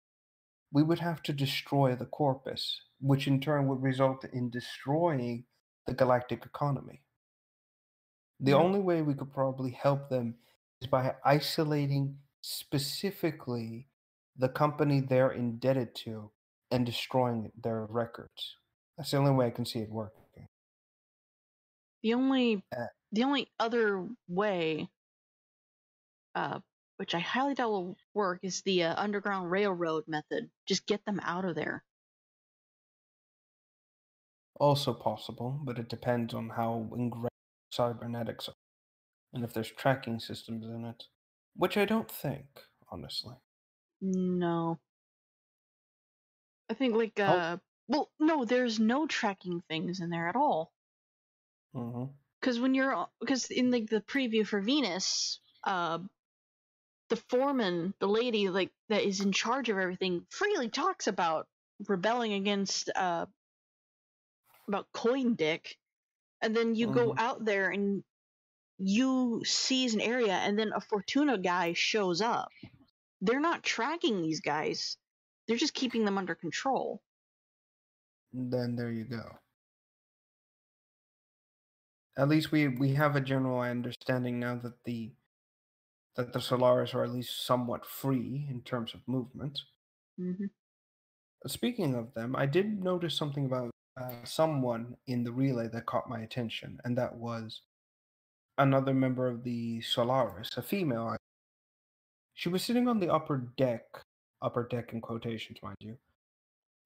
we would have to destroy the corpus, which in turn would result in destroying the galactic economy. The only way we could probably help them is by isolating specifically the company they're indebted to and destroying their records. That's the only way I can see it working. The only other way which I highly doubt will work, is the underground railroad method. Just get them out of there. Also possible, but it depends on how ingrained cybernetics are and if there's tracking systems in it. Which I don't think, honestly. No. I think like Oh. well, no, there's no tracking things in there at all. Mm-hmm. Because in like the preview for Venus, the foreman, the lady like that is in charge of everything, freely talks about rebelling against about coin dick, and then you go Mm-hmm. out there and you seize an area, and then a Fortuna guy shows up. They're not tracking these guys; they're just keeping them under control. Then there you go. At least we have a general understanding now that the Solaris are at least somewhat free in terms of movement. Mm-hmm. Speaking of them, I did notice something about someone in the relay that caught my attention, and that was another member of the Solaris, a female. She was sitting on the upper deck in quotations, mind you,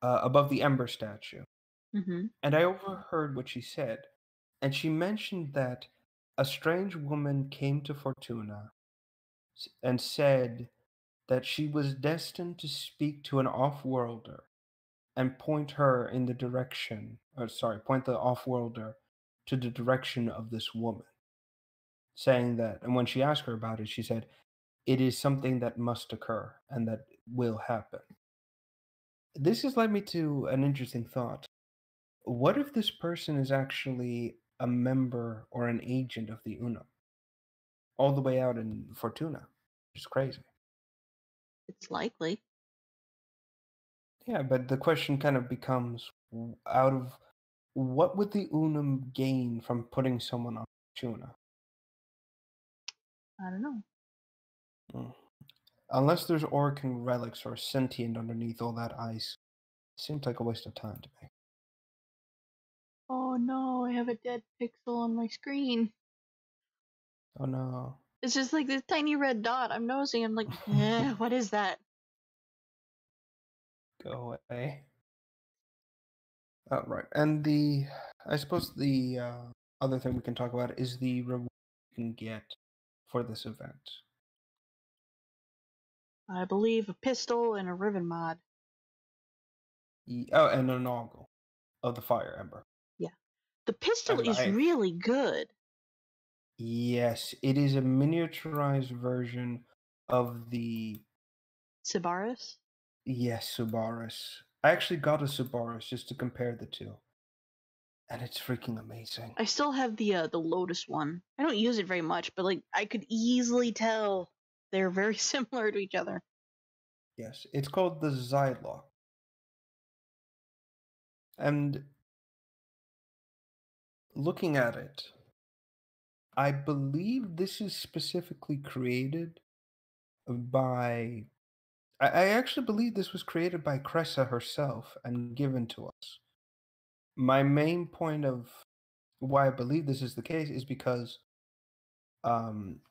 above the Ember statue. Mm-hmm. And I overheard what she said, and she mentioned that a strange woman came to Fortuna and said that she was destined to speak to an off-worlder and point her in the direction, or sorry, point the off-worlder to the direction of this woman, saying that, and when she asked her about it, she said, it is something that must occur and that will happen. This has led me to an interesting thought. What if this person is actually a member or an agent of the Una, all the way out in Fortuna? Which is crazy. It's likely. Yeah, but the question kind of becomes out of what would the Una gain from putting someone on Fortuna? I don't know. Hmm. Unless there's Orcan relics or sentient underneath all that ice, seems like a waste of time to me. Oh no, I have a dead pixel on my screen. Oh no. It's just like this tiny red dot. I'm noticing. I'm like, what is that? Go away. Right. And I suppose the other thing we can talk about is the reward you can get for this event. I believe a pistol and a ribbon mod. Oh, and an ogle of the fire ember. Yeah. The pistol And is really good. yes, it is a miniaturized version of the Sibaris? Subaris. I actually got a Subaris just to compare the two, and it's freaking amazing. I still have the Lotus one. I don't use it very much, but like I could easily tell they're very similar to each other. Yes, it's called the Zylock. And looking at it, I believe this is specifically created by. I actually believe this was created by Cressa herself and given to us. My main point of why I believe this is the case is because, um,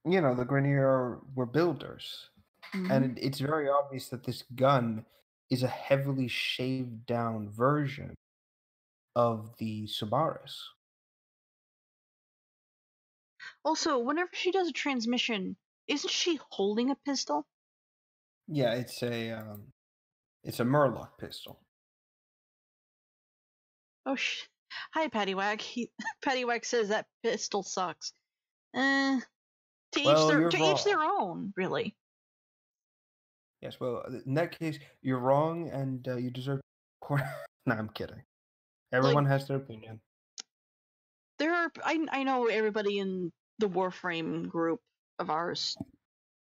the Grenier were builders, Mm-hmm. and it's very obvious that this gun is a heavily shaved down version of the Subaris. Also, whenever she does a transmission, isn't she holding a pistol? Yeah, it's a Murloc pistol. Oh, hi, Paddywhack. Paddywhack says that pistol sucks. To Well, you're each wrong. their own, really. Yes, well, in that case, you're wrong, and you deserve. No, I'm kidding. Like Everyone has their opinion. I know everybody in the Warframe group of ours.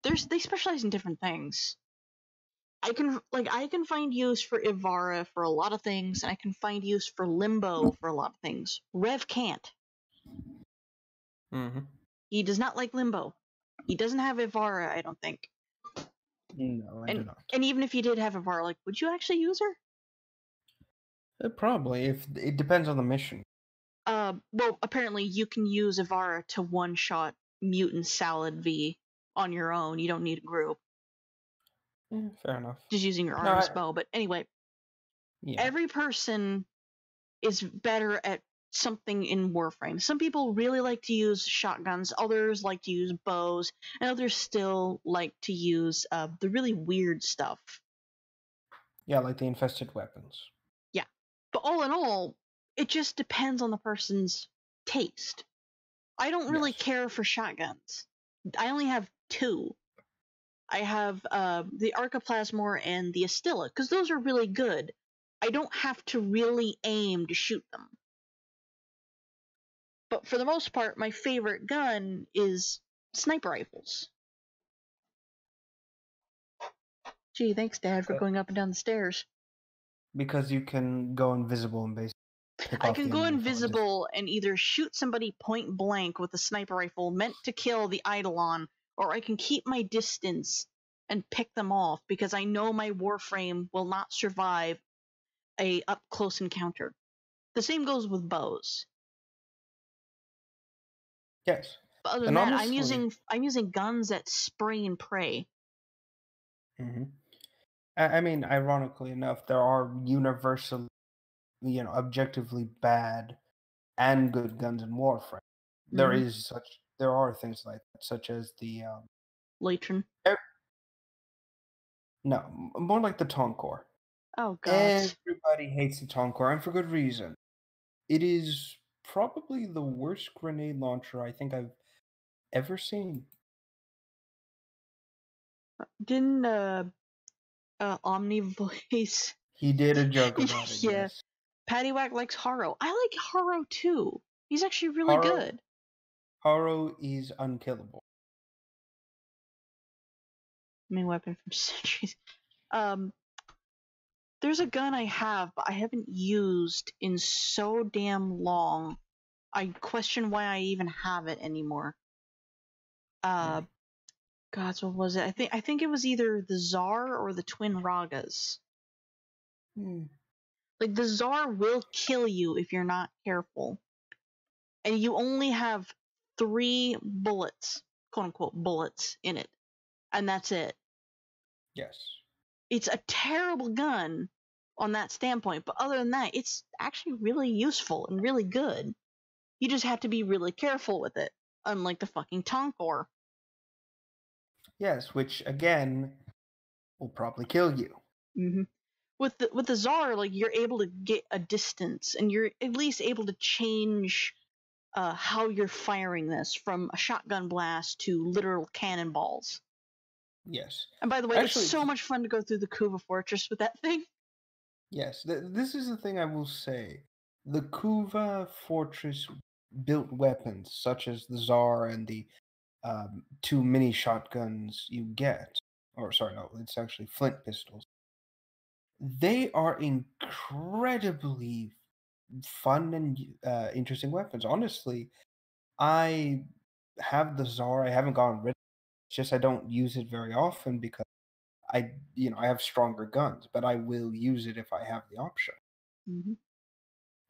They specialize in different things. I can find use for Ivara for a lot of things, and I can find use for Limbo for a lot of things. Rev can't. Mm-hmm. He does not like Limbo. He doesn't have Ivara, I don't think. No, I do not. And even if you did have Ivara, like, would you actually use her? Probably, if it depends on the mission. Well, apparently you can use Ivara to one-shot Mutant Salad V. on your own. You don't need a group. Fair enough. Just using your No, arm's bow. But anyway, yeah. every person is better at something in Warframe. Some people really like to use shotguns, others like to use bows, and others still like to use the really weird stuff. Yeah, like the infested weapons. Yeah. But all in all, it just depends on the person's taste. I don't really Yes. care for shotguns. I only have two. I have the Archiplasmor and the Astilla, because those are really good. I don't have to really aim to shoot them. But for the most part, my favorite gun is sniper rifles. Gee, thanks, Dad, for going up and down the stairs. Because you can go invisible and basically pick I off can the go enemy from a invisible and either shoot somebody point blank with a sniper rifle meant to kill the Eidolon, or I can keep my distance and pick them off because I know my Warframe will not survive a up close encounter. The same goes with bows. Yes. But other than And that, honestly, I'm using guns that spray and pray. hmm I mean, ironically enough, there are universally, objectively bad and good guns in Warframe. Mm-hmm. There are things like that, such as the Latron. no, more like the Tonkor. Oh God. Everybody hates the Tonkor, and for good reason. It is probably the worst grenade launcher I think I've ever seen. Didn't Omni voice? He did a joke about it, Yeah. yes. Paddywhack likes Haro. I like Haro too. He's actually really Haro, good. Haro is unkillable. Main weapon from centuries. There's a gun I have, but I haven't used in so damn long. I question why I even have it anymore. Hmm. God, what was it? I think it was either the Tsar or the Twin Ragas. Hmm. Like the Tsar will kill you if you're not careful, and you only have 3 bullets, quote unquote bullets in it, and that's it. Yes. It's a terrible gun on that standpoint, but other than that, it's actually really useful and really good. You just have to be really careful with it, unlike the fucking Tonkor. Yes, which again will probably kill you. Mm-hmm. With the Tsar, like you're able to get a distance, and you're at least able to change how you're firing this from a shotgun blast to literal cannonballs. Yes. And by the way, it's Actually, so much fun to go through the Kuva Fortress with that thing. yes. This is the thing I will say. The Kuva Fortress built weapons, such as the Tsar and the 2 mini shotguns you get, or sorry, no, it's actually flint pistols. They are incredibly fun and interesting weapons. Honestly, I have the Tsar. I haven't gotten rid of it. It's just I don't use it very often because I have stronger guns, but I will use it if I have the option. Mm-hmm.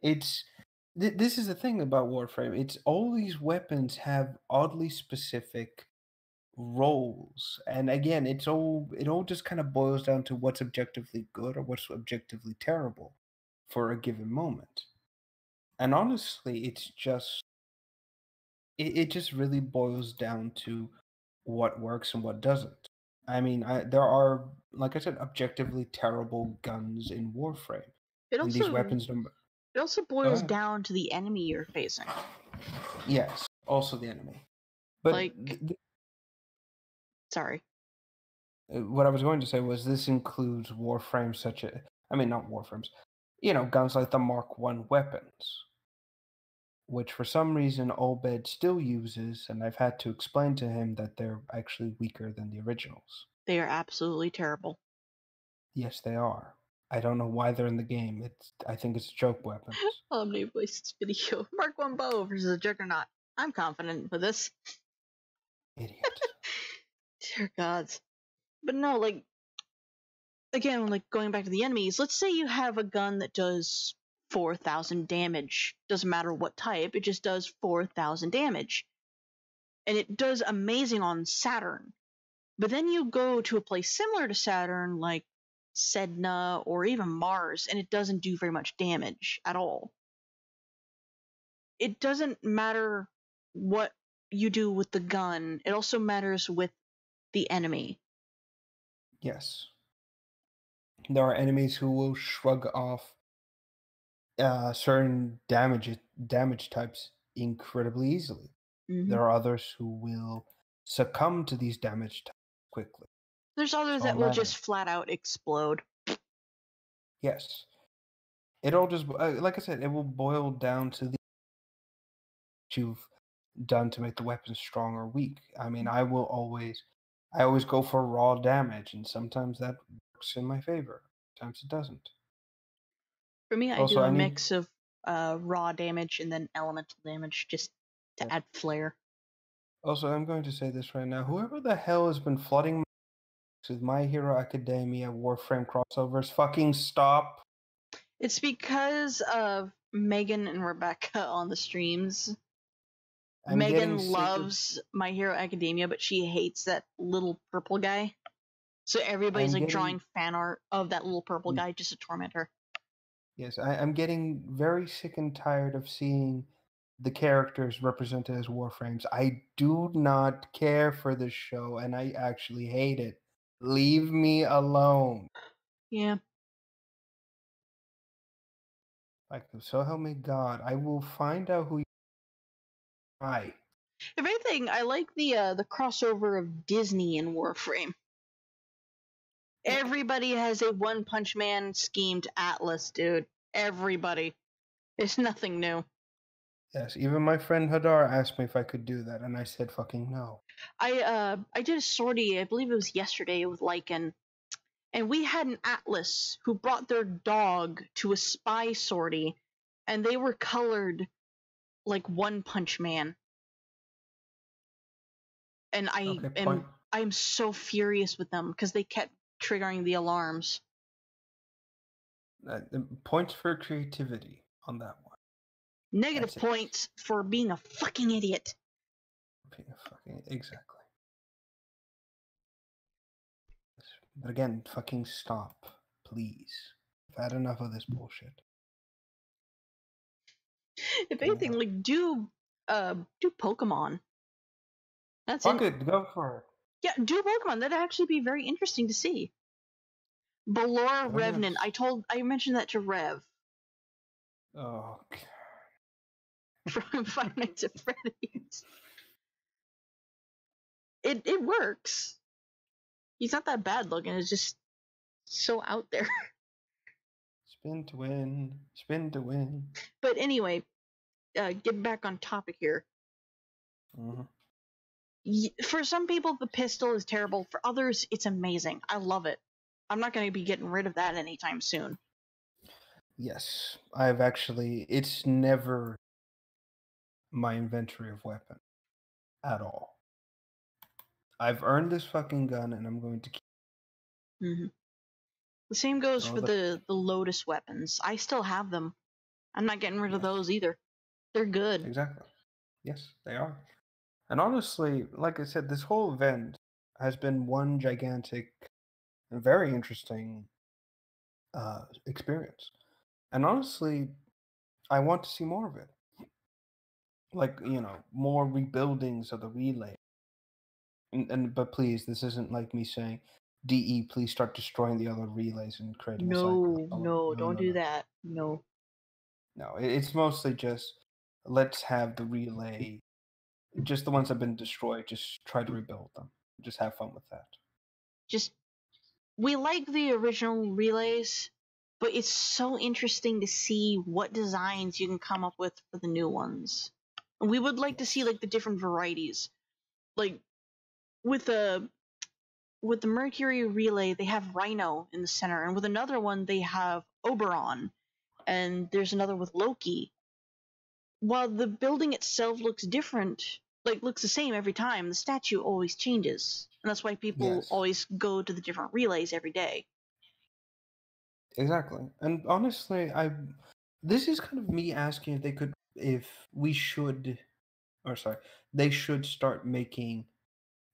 It's this is the thing about Warframe. It's all these weapons have oddly specific roles, and again, it all just kind of boils down to what's objectively good or what's objectively terrible for a given moment. And honestly, it just really boils down to what works and what doesn't. I mean, there are, like I said, objectively terrible guns in Warframe, It and these also weapons don't. it also Go boils ahead. down to the enemy you're facing. Yes, also the enemy. But Like, sorry. what I was going to say was this includes Warframes such as, I mean, not Warframes, guns like the Mark One weapons, which for some reason Obed still uses, and I've had to explain to him that they're actually weaker than the originals. They are absolutely terrible. Yes, they are. I don't know why they're in the game. I think it's joke weapons. Omni voiced video. Mark 1 bow versus a Juggernaut. I'm confident with this. Idiot. Dear gods. But no, like, again, like going back to the enemies, let's say you have a gun that does 4,000 damage. Doesn't matter what type, it just does 4,000 damage. And it does amazing on Saturn. But then you go to a place similar to Saturn, like Sedna or even Mars, and it doesn't do very much damage at all. It doesn't matter what you do with the gun, it also matters with the enemy. Yes. There are enemies who will shrug off certain damage types incredibly easily. Mm-hmm. There are others who will succumb to these damage types quickly. There's others that will just flat out explode. Yes. It all just, like I said, it will boil down to the you've done to make the weapon strong or weak. I mean, I always go for raw damage, and sometimes that works in my favor. Sometimes it doesn't. For me, I do a mix of raw damage and then elemental damage just to add flair. Also, I'm going to say this right now. Whoever the hell has been flooding with My Hero Academia Warframe crossovers, fucking stop. It's because of Megan and Rebecca on the streams. Megan loves My Hero Academia, but she hates that little purple guy. So everybody's drawing fan art of that little purple guy just to torment her. Yes, I'm getting very sick and tired of seeing the characters represented as Warframes. I do not care for this show, and I actually hate it. Leave me alone. Yeah. Like, so help me God, I will find out who you are. If anything, I like the crossover of Disney and Warframe. Everybody has a One Punch Man schemed Atlas, dude. Everybody. It's nothing new. Yes, even my friend Hadar asked me if I could do that, and I said fucking no. I did a sortie, I believe it was yesterday, with Lycan, and we had an Atlas who brought their dog to a spy sortie, and they were colored like One Punch Man. And I'm so furious with them because they kept triggering the alarms. Points for creativity on that one. Negative points for being a fucking idiot. Exactly. But again, fucking stop, please. I've had enough of this bullshit. If anything, like do Pokemon. That's Fuck it, go for it. Yeah, do Pokemon. That'd actually be very interesting to see. Ballora Revenant. I mentioned that to Rev. Oh, God. From Five Nights at Freddy's. It works. He's not that bad looking. It's just so out there. Spin to win. Spin to win. But anyway, getting back on topic here. Mm-hmm. For some people, the pistol is terrible. For others, it's amazing. I love it. I'm not going to be getting rid of that anytime soon. Yes, it's never my inventory of weapon at all. I've earned this fucking gun, and I'm going to keep it. Mm-hmm. The same goes for the Lotus weapons. I still have them. I'm not getting rid of those either. They're good. Exactly. Yes, they are. And honestly, like I said, this whole event has been one gigantic and very interesting experience. And honestly, I want to see more of it. Like, more rebuildings of the relay. But please, this isn't like me saying, DE, please start destroying the other relays and creating a cycle. No, don't do that. No. No, it's mostly just, let's have the relay, just the ones that have been destroyed, just try to rebuild them. Just have fun with that. We like the original relays, but it's so interesting to see what designs you can come up with for the new ones. And we would like to see like the different varieties. Like with the Mercury relay, they have Rhino in the center, and with another one they have Oberon, and there's another with Loki. While the building itself looks different, looks the same every time, the statue always changes. And that's why people always go to the different relays every day. Exactly. And honestly, this is kind of me asking they should start making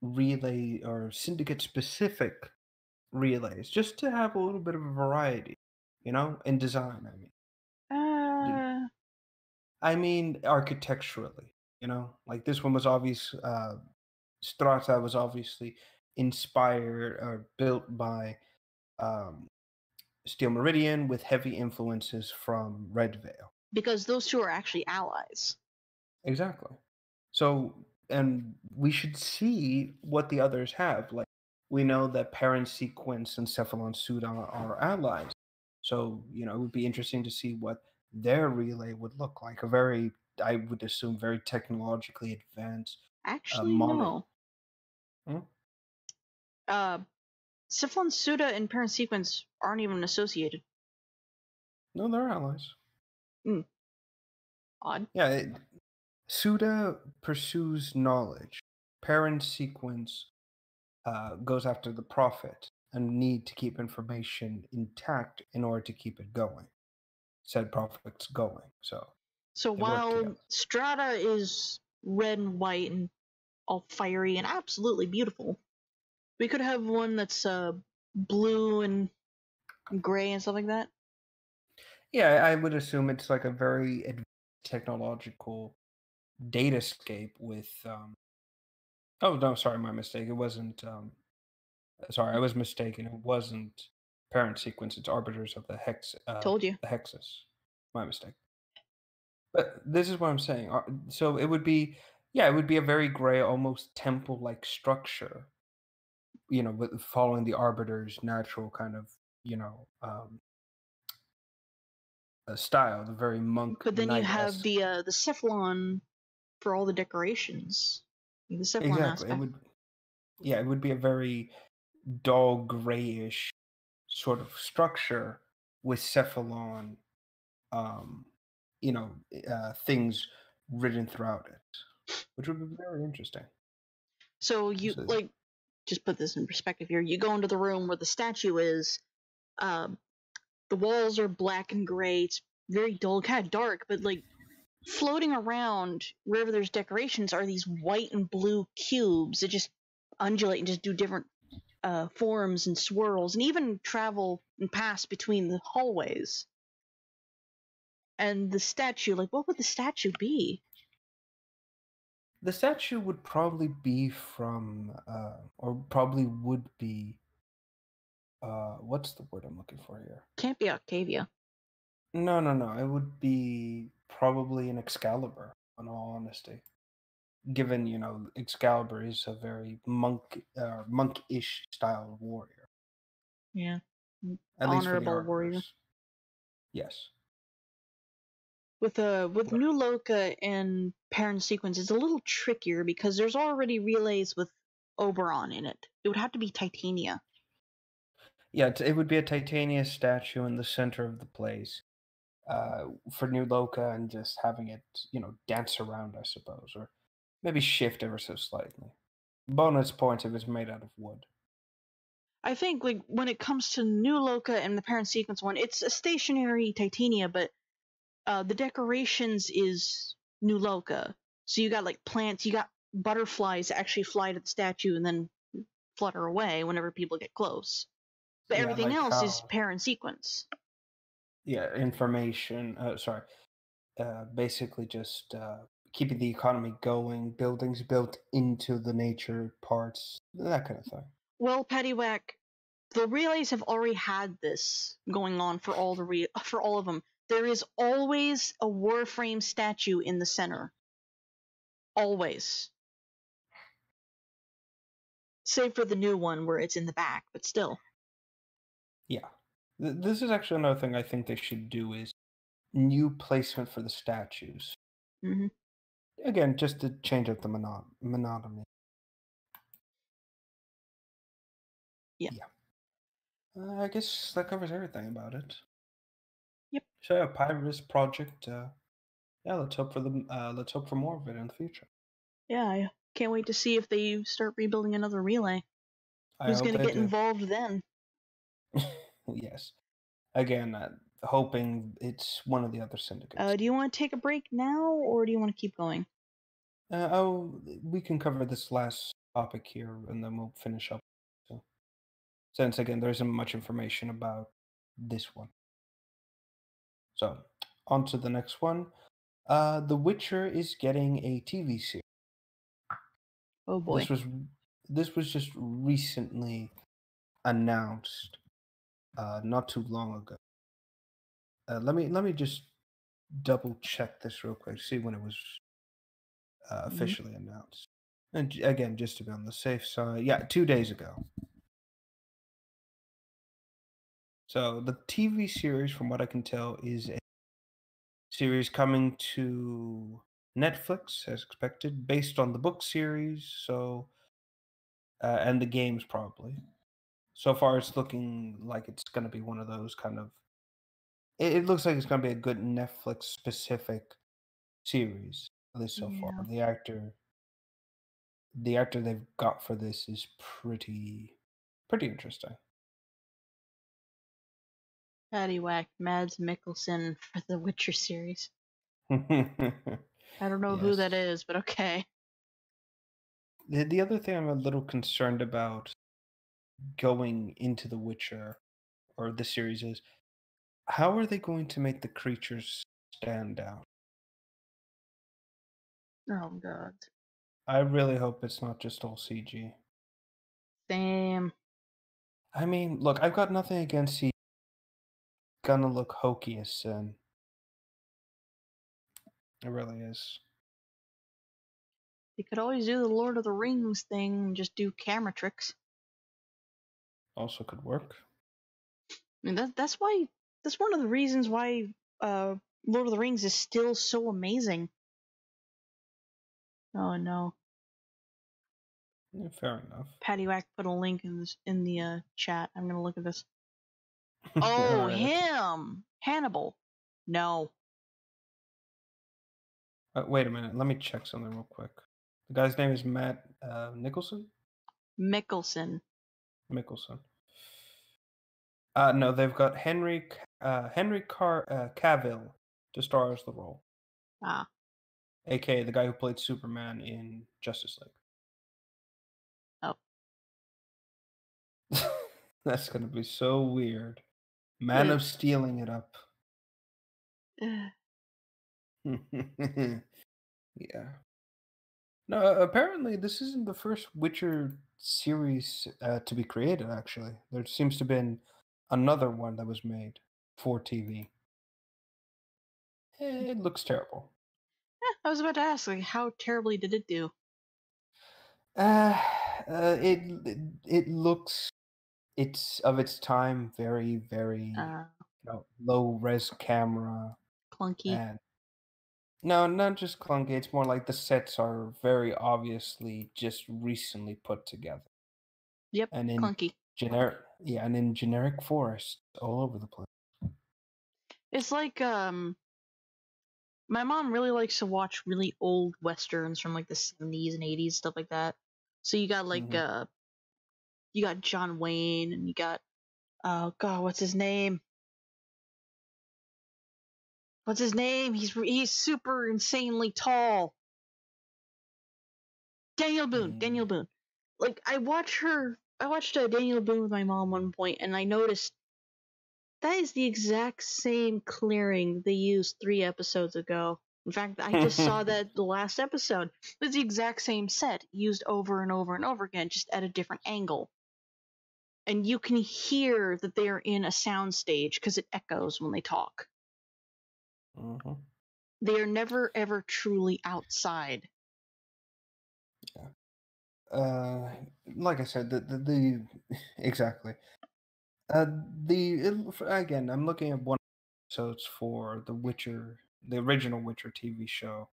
relay or syndicate specific relays just to have a little bit of a variety, in design. D- Uh, I mean, architecturally, like this one was obvious. Strata was obviously inspired or built by um, Steel Meridian with heavy influences from Red Veil. because those two are actually allies. Exactly. So, and we should see what the others have. Like, we know that Parent Sequence and Cephalon Suda are allies. So, it would be interesting to see what their relay would look like. A very, I would assume, very technologically advanced Actually, mono. no. Hmm? Uh, Cephalon Suda and Parent Sequence aren't even associated. No, they're allies. Odd. Yeah, Suda pursues knowledge. Parent Sequence goes after the profit and need to keep information intact in order to keep it going. Said profit's going, so So they work while together. Strata is red and white and all fiery and absolutely beautiful, we could have one that's blue and gray and stuff like that. Yeah, I would assume it's like a very advanced technological datascape with. Oh no, sorry, my mistake. It wasn't. Sorry, I was mistaken. It wasn't parent sequence. It's arbiters of the hex. Told you. The hexes. My mistake. But this is what I'm saying. So it would be, yeah, it would be a very gray, almost temple-like structure. With following the arbiter's natural kind of, style, the very monk But then you have knight-esque. the Cephalon for all the decorations. The Cephalon Exactly. It aspect. would, yeah, it would be a very dull grayish sort of structure with cephalon, um, things written throughout it, which would be very interesting. So you So, like just put this in perspective here. You go into the room where the statue is. Um, the walls are black and gray. It's very dull, kind of dark, but like floating around wherever there's decorations are these white and blue cubes that just undulate and just do different forms and swirls and even travel and pass between the hallways. And the statue, like, what would the statue be? the statue would probably be from, or probably would be, what's the word I'm looking for here? Can't be Octavia. No, no, no. It would be probably an Excalibur, in all honesty. Given, Excalibur is a very monkish style warrior, Yeah. at least for the Honorable warrior. arbiters. Yes. With Right. New Loka and Parent Sequence, it's a little trickier because there's already relays with Oberon in it. It would have to be Titania. Yeah, it would be a Titania statue in the center of the place, for New Loka, and just having it, dance around, I suppose, or maybe shift ever so slightly. Bonus points if it's made out of wood. I think like when it comes to New Loka and the Parent Sequence one, it's a stationary Titania, but the decorations is New Loka. So you got like plants, you got butterflies that actually fly to the statue and then flutter away whenever people get close. But Yeah, everything like else is how, Parent Sequence. yeah, information, sorry, basically just keeping the economy going, buildings built into the nature parts, that kind of thing. Well, Paddywhack, the relays have already had this going on for for all of them. There is always a Warframe statue in the center. Always. Save for the new one where it's in the back, but still. Yeah. This is actually another thing I think they should do is new placement for the statues. Hmm. Again, just to change up the monotony. Yeah. Yeah. I guess that covers everything about it. Yep. So yeah, Pyrus project. Yeah, let's hope for more of it in the future. Yeah, I can't wait to see if they start rebuilding another relay. I Who's hope gonna they get do. involved then? Yes. Again, hoping it's one of the other syndicates. Do you want to take a break now, or do you want to keep going? We can cover this last topic here, and then we'll finish up. So, since again, there isn't much information about this one. So, on to the next one. The Witcher is getting a TV series. Oh boy. This was this was just recently announced, not too long ago. Let me just double check this real quick, see when it was Hmm. officially announced. And again, just to be on the safe side, yeah, 2 days ago. So the TV series, from what I can tell, is a series coming to Netflix as expected, based on the book series. So and the games probably. So far, it's looking like it's going to be one of those kind of. It looks like it's going to be a good Netflix specific series. At least so far, Yeah. the actor they've got for this is pretty interesting. Paddywhack, Mads Mikkelsen for the Witcher series. I don't know who Yes. that is, but okay. The other thing I'm a little concerned about going into The Witcher or the series is how are they going to make the creatures stand out? Oh god. I really hope it's not just all CG. Same. I mean, look, I've got nothing against CG. Gonna look hokey as sin. It really is. You could always do the Lord of the Rings thing and just do camera tricks. Also could work. I mean that's why that's one of the reasons why Lord of the Rings is still so amazing. Oh no. Yeah, fair enough. Paddywhack put a link in this in the chat. I'm gonna look at this. All Oh, right. him! Hannibal. No. Wait a minute. Let me check something real quick. The guy's name is Matt Nicholson. Mikkelsen. Mickelson. No, they've got Henry Cavill to star as the role, Ah. aka the guy who played Superman in Justice Oh. League. That's gonna be so weird. Man Uh, of Stealing it up. uh, Yeah. No, apparently this isn't the first Witcher series to be created. Actually, there seems to have been another one that was made for TV. It looks terrible. I was about to ask, like, how terribly did it do? Uh, it looks it's of its time, very Uh, low res camera, Clunky. and no, not just clunky. It's more like the sets are very obviously just recently put together, Yep, and in clunky. generic forests all over the place. It's like my mom really likes to watch really old westerns from like the 70s and 80s, stuff like that. So you got like Hmm. you got John Wayne and you got oh god, what's his name? What's his name? He's super insanely tall. Daniel Boone. Mm. Daniel Boone. Like I watched Daniel Boone with my mom one point and I noticed that is the exact same clearing they used 3 episodes ago. In fact, I just saw that the last episode. It's the exact same set used over and over and over again, just at a different angle. And you can hear that they are in a soundstage because it echoes when they talk. Hmm. They are never ever truly outside. Yeah. Like I said, the exactly. Again, I'm looking at one episodes for The Witcher, the original Witcher TV show.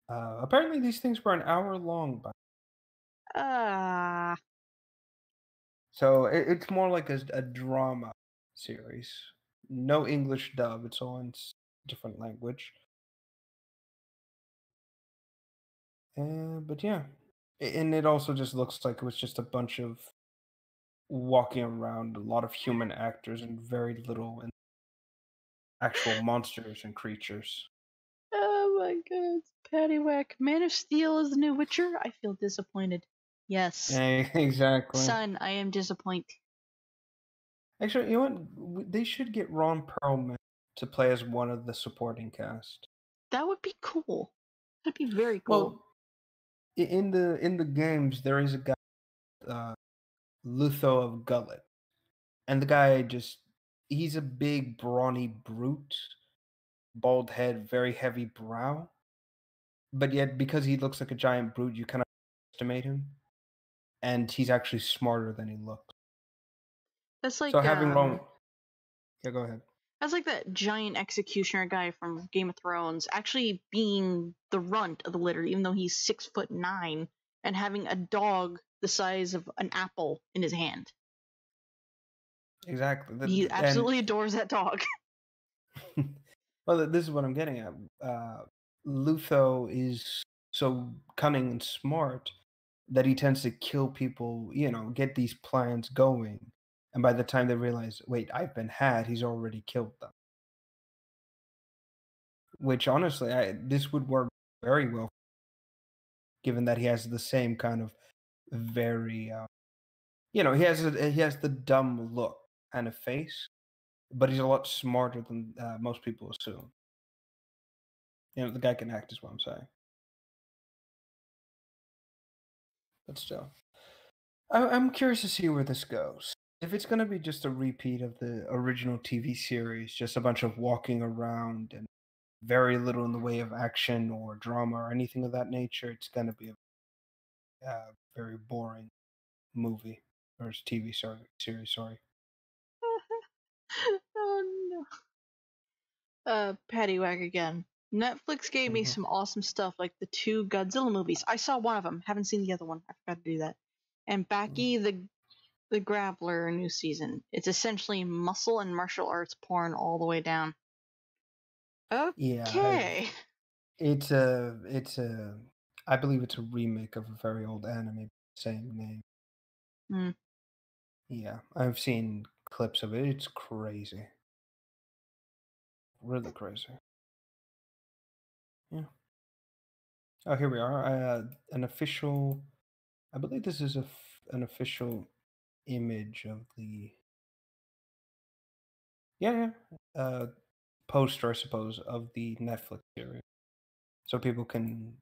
Apparently, these things were an hour long, Ah, so it's more like a drama series. No English dub; it's all in different language. But yeah, and it also just looks like it was just a bunch of walking around, a lot of human actors, and very little in actual monsters and creatures. oh my god, Paddywhack. Man of Steel is the new Witcher? I feel disappointed. Yes. Exactly. Son, I am disappointed. Actually, you know what? They should get Ron Perlman to play as one of the supporting cast. That would be cool. That'd be very cool. Well, in the games, there is a guy, uh, Lutho of Gullet, and the guy he's a big, brawny brute, bald head, very heavy brow, but yet because he looks like a giant brute, you kind of estimate him, and he's actually smarter than he looks. That's So like having Ron, yeah, go ahead. that's like that giant executioner guy from Game of Thrones actually being the runt of the litter, even though he's 6'9" and having a dog the size of an apple in his hand. Exactly, He and absolutely adores that dog. well, this is what I'm getting at. Lutho is so cunning and smart that he tends to kill people, get these plans going. And by the time they realize, wait, I've been had, he's already killed them. Which honestly, this would work very well, given that he has the same kind of very, he has the dumb look kind of face, but he's a lot smarter than most people assume. The guy can act, is what I'm saying. But still. I'm curious to see where this goes. If it's going to be just a repeat of the original TV series, just a bunch of walking around and very little in the way of action or drama or anything of that nature, it's going to be a very boring movie or TV series. Sorry. Oh no. Paddywhack again. Netflix gave me Hmm. some awesome stuff, like the 2 Godzilla movies. I saw one of them, haven't seen the other one. I forgot to do that. And Baki the Grappler new season. It's essentially muscle and martial arts porn all the way down. Yeah, Okay. it's a, I believe it's a remake of a very old anime, same name. Hmm. Yeah, I've seen clips of it. It's crazy, really crazy. Yeah. Oh, here we are. An official. I believe this is an official image of the. Yeah, yeah. Poster, I suppose, of the Netflix series, so people can,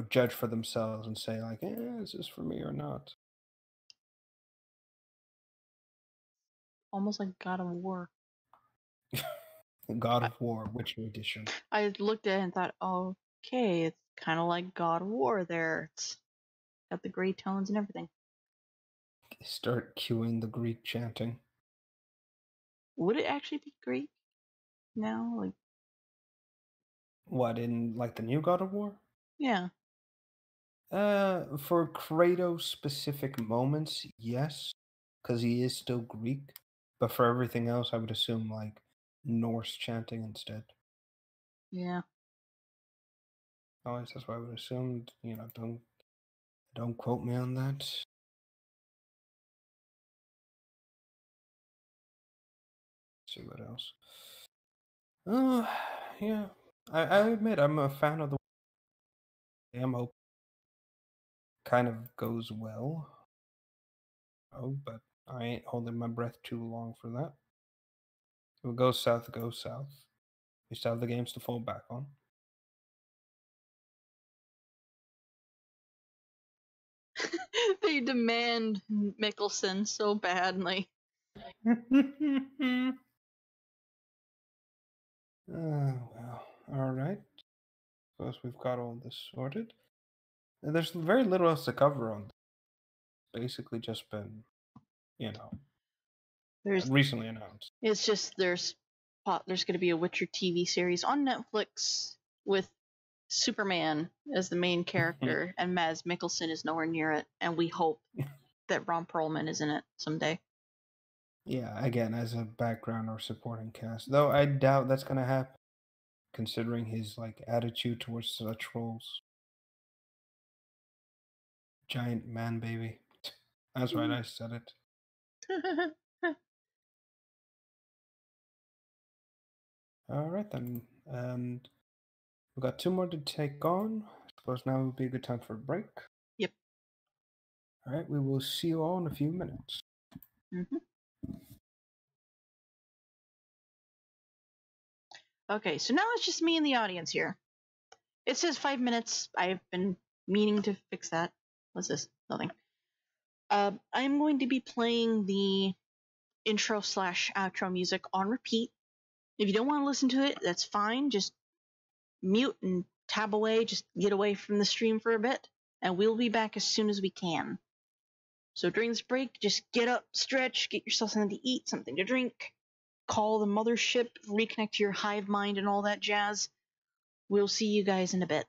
judge for themselves and say like, is this for me or not? Almost like God of War. God I, of War, Witcher edition. I looked at it and thought, okay, it's kind of like God of War there. It's got the gray tones and everything. Start cueing the Greek chanting. Would it actually be Greek now? Like, What, in like the new God of War? yeah. For Kratos specific moments, yes, because he is still Greek. But for everything else, I would assume like Norse chanting instead. Yeah. At least that's what I would assume. Don't quote me on that. See what else. Oh, yeah. I admit I'm a fan of the ammo. Kind of goes well. Oh, but I ain't holding my breath too long for that. If it goes south, it goes south. We still have the games to fall back on. They demand Mickelson so badly. Well, all right. Suppose we've got all this sorted. There's very little else to cover on. Basically, just been, you know, There's recently announced. It's just there's going to be a Witcher TV series on Netflix with Superman as the main character, and Mads Mikkelsen is nowhere near it, and we hope that Ron Perlman is in it someday. Yeah, again, as a background or supporting cast. Though I doubt that's gonna happen, considering his like attitude towards such roles. Giant man baby. That's right, I said it. All right then, and we've got two more to take on. I suppose now would be a good time for a break. Yep. All right, we will see you all in a few minutes. Mm-hmm. Okay, so now it's just me and the audience here. It says 5 minutes. I've been meaning to fix that. What's this? Nothing. I'm going to be playing the intro slash outro music on repeat. If you don't want to listen to it, that's fine. Just mute and tab away. Just get away from the stream for a bit, and we'll be back as soon as we can. So during this break, just get up, stretch, get yourself something to eat, something to drink, call the mothership, reconnect to your hive mind, and all that jazz. We'll see you guys in a bit.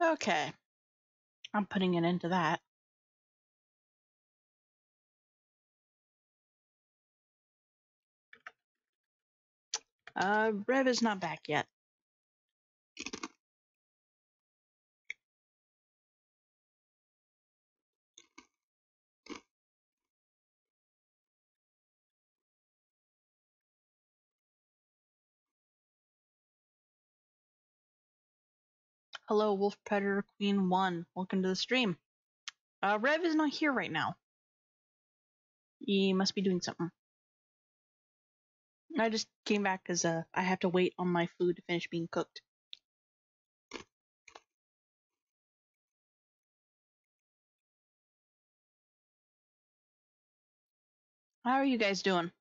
Okay. I'm putting an end to that. Rev is not back yet. Hello, Wolf Predator Queen 1. Welcome to the stream. Rev is not here right now. He must be doing something. I just came back because I have to wait on my food to finish being cooked. How are you guys doing?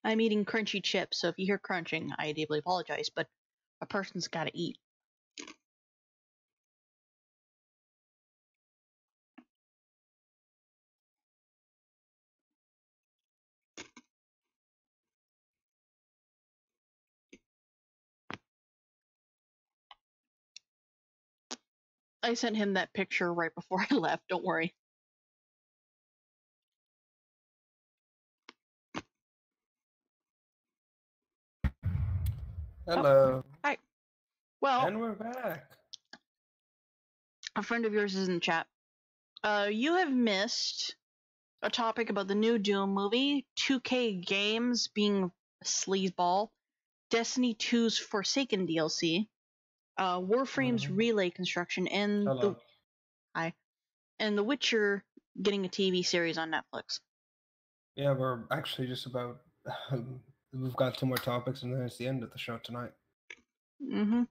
I'm eating crunchy chips, so if you hear crunching, I deeply apologize, but a person's gotta eat. I sent him that picture right before I left, don't worry. Hello. Oh, hi. Well, And we're back. a friend of yours is in the chat. You have missed a topic about the new Doom movie, 2K Games being a sleazeball, Destiny 2's Forsaken DLC, Warframe's Relay construction, and The Witcher getting a TV series on Netflix. Yeah, we're actually just about. We've got 2 more topics, and then it's the end of the show tonight. Mm-hmm.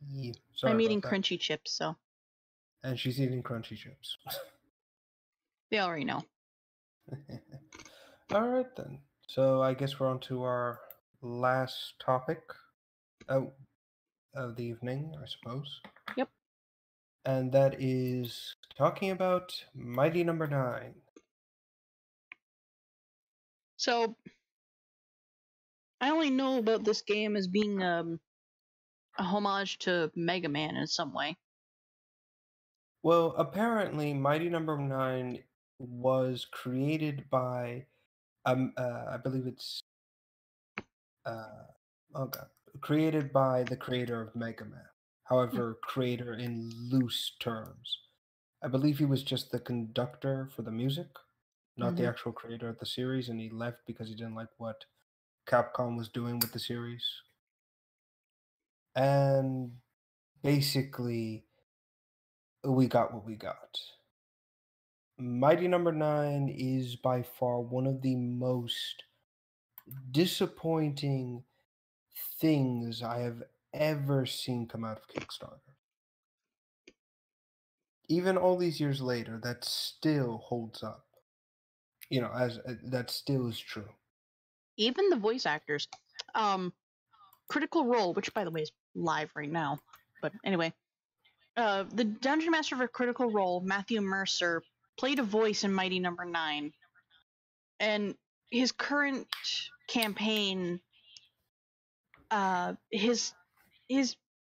Yeah, sorry I'm eating about that. crunchy chips, so. And she's eating crunchy chips. They already know. All right, then. So I guess we're on to our last topic of the evening, I suppose. Yep. And that is talking about Mighty Number 9. So, I only know about this game as being a homage to Mega Man in some way. Well, apparently, Mighty Number 9 was created by, I believe it's, created by the creator of Mega Man. However, creator in loose terms. I believe he was just the conductor for the music, not the actual creator of the series, and he left because he didn't like what Capcom was doing with the series. And basically, we got what we got. Mighty Number 9 is by far one of the most disappointing things I have ever seen come out of Kickstarter. Even all these years later, that still holds up. You know, as that still is true. Even the voice actors. Critical Role, which by the way is live right now. But anyway, the Dungeon Master for Critical Role, Matthew Mercer, played a voice in Mighty Number 9. And his current campaign, his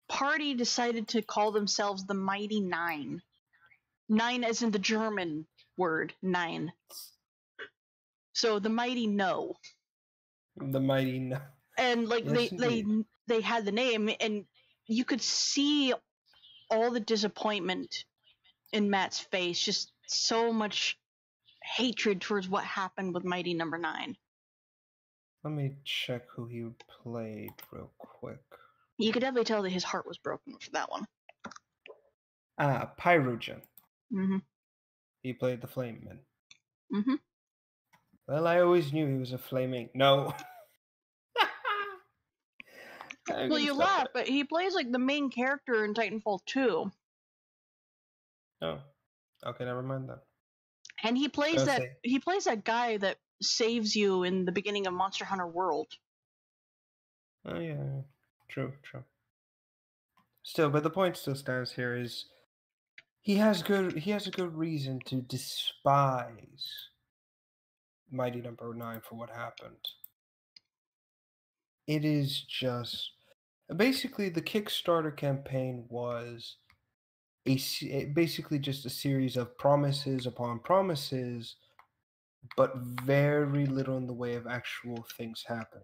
party decided to call themselves the Mighty Nine. Nine as in the German word, nine. So the Mighty No. The Mighty No. And like yes, they had the name, and you could see all the disappointment in Matt's face, just so much hatred towards what happened with Mighty Number 9. Let me check who he played real quick. You could definitely tell that his heart was broken for that one. Pyrogen. Mm-hmm. He played the Flameman. Mm-hmm. Well, I always knew he was a flaming. No. Well, you laugh, but he plays like the main character in Titanfall 2. Oh. Okay, never mind then. And he plays that guy that saves you in the beginning of Monster Hunter World. Oh yeah. True. Still, but the point still stands here is he has a good reason to despise Mighty Number 9 for what happened. It is just basically the Kickstarter campaign was basically just a series of promises upon promises, but very little in the way of actual things happening.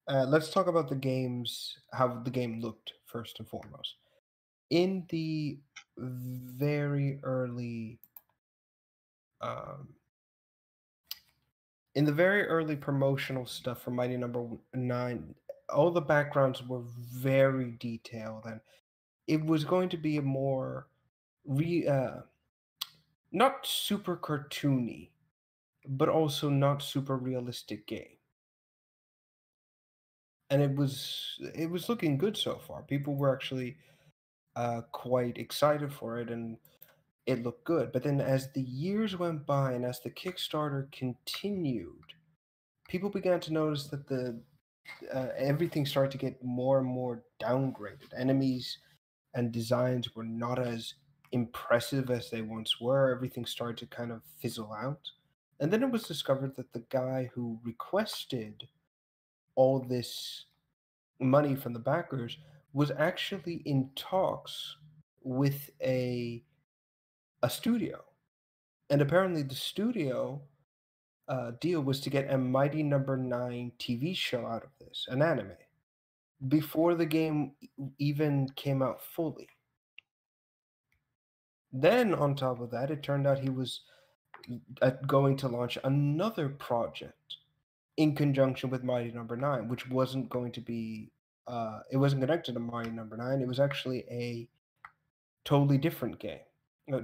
Let's talk about the games, how the game looked first and foremost. In the very early, um, in the very early promotional stuff for Mighty Number 9, all the backgrounds were very detailed, and it was going to be a more not super cartoony, but also not super realistic game. And it was looking good so far. People were actually quite excited for it, and it looked good. But then as the years went by and as the Kickstarter continued, people began to notice that the everything started to get more and more downgraded. Enemies and designs were not as impressive as they once were. Everything started to kind of fizzle out. And then it was discovered that the guy who requested all this money from the backers was actually in talks with a studio. And apparently the studio deal was to get a Mighty Number 9 TV show out of this, an anime, before the game even came out fully. Then, on top of that, it turned out he was going to launch another project in conjunction with Mighty Number 9, which wasn't going to be, it wasn't connected to Mighty Number 9. It was actually a totally different game.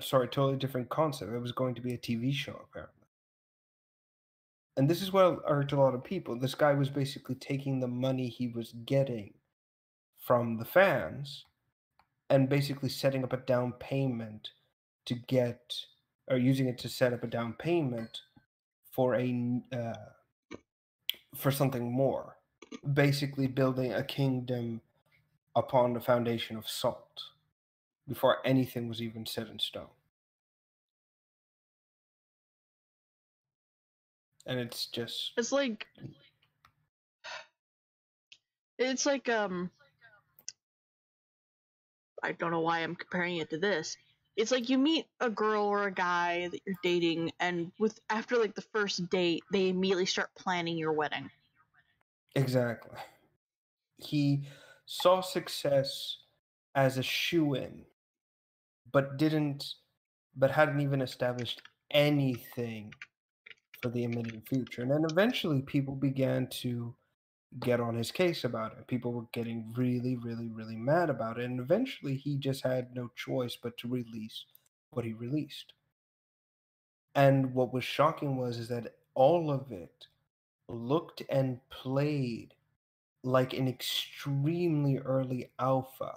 Totally different concept. It was going to be a TV show, apparently. And this is what irked a lot of people. This guy was basically taking the money he was getting from the fans and basically setting up a down payment to get, or using it to set up a down payment for for something more. Basically building a kingdom upon the foundation of salt before anything was even set in stone. And it's just It's like I don't know why I'm comparing it to this. It's like you meet a girl or a guy that you're dating, and after like the first date, they immediately start planning your wedding. exactly. He saw success as a shoe-in, but hadn't even established anything for the immediate future. And then eventually people began to get on his case about it. People were getting really, really, really mad about it. And eventually he just had no choice but to release what he released. And what was shocking was is that all of it looked and played like an extremely early alpha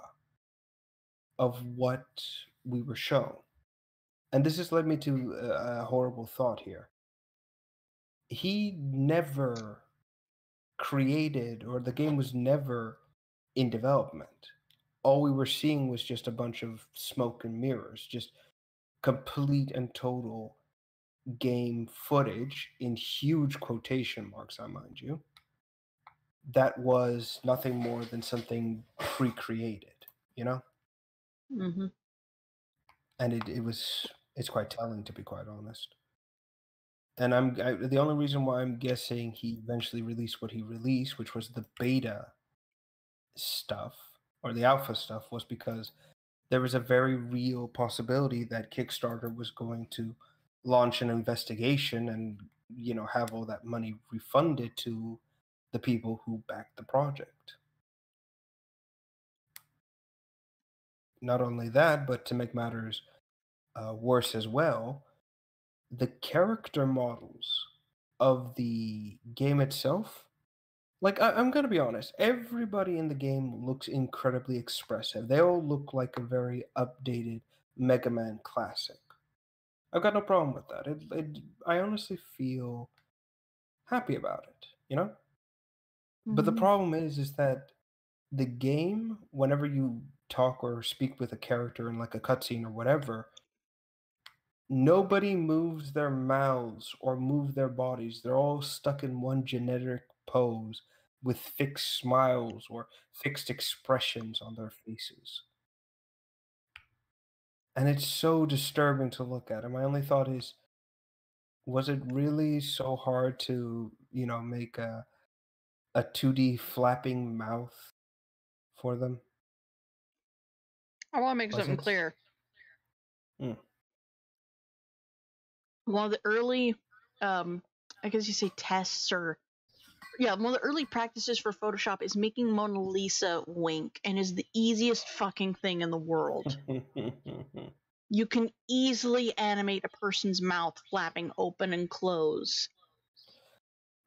of what we were shown. And this has led me to a horrible thought here. He never created, or the game was never in development. All we were seeing was just a bunch of smoke and mirrors, just complete and total game footage in huge quotation marks, I mind you, that was nothing more than something pre-created, you know? Mm-hmm. And it's quite telling, to be quite honest. And the only reason why I'm guessing he eventually released what he released, which was the beta stuff or the alpha stuff, was because there was a very real possibility that Kickstarter was going to launch an investigation and, have all that money refunded to the people who backed the project. Not only that, but to make matters worse as well, the character models of the game itself, like I'm gonna be honest, everybody in the game looks incredibly expressive. They all look like a very updated Mega Man classic. I've got no problem with that. I honestly feel happy about it, you know? But the Mm-hmm. problem is that the game, whenever you talk or speak with a character in like a cutscene or whatever, Nobody moves their mouths or move their bodies. They're all stuck in one genetic pose with fixed smiles or fixed expressions on their faces. And it's so disturbing to look at. And my only thought is, was it really so hard to, make a 2D flapping mouth for them? I want to make Was something it? clear. Mm. One of the early, I guess you say tests or yeah, one of the early practices for Photoshop is making Mona Lisa wink, and is the easiest fucking thing in the world. You can easily animate a person's mouth flapping open and close.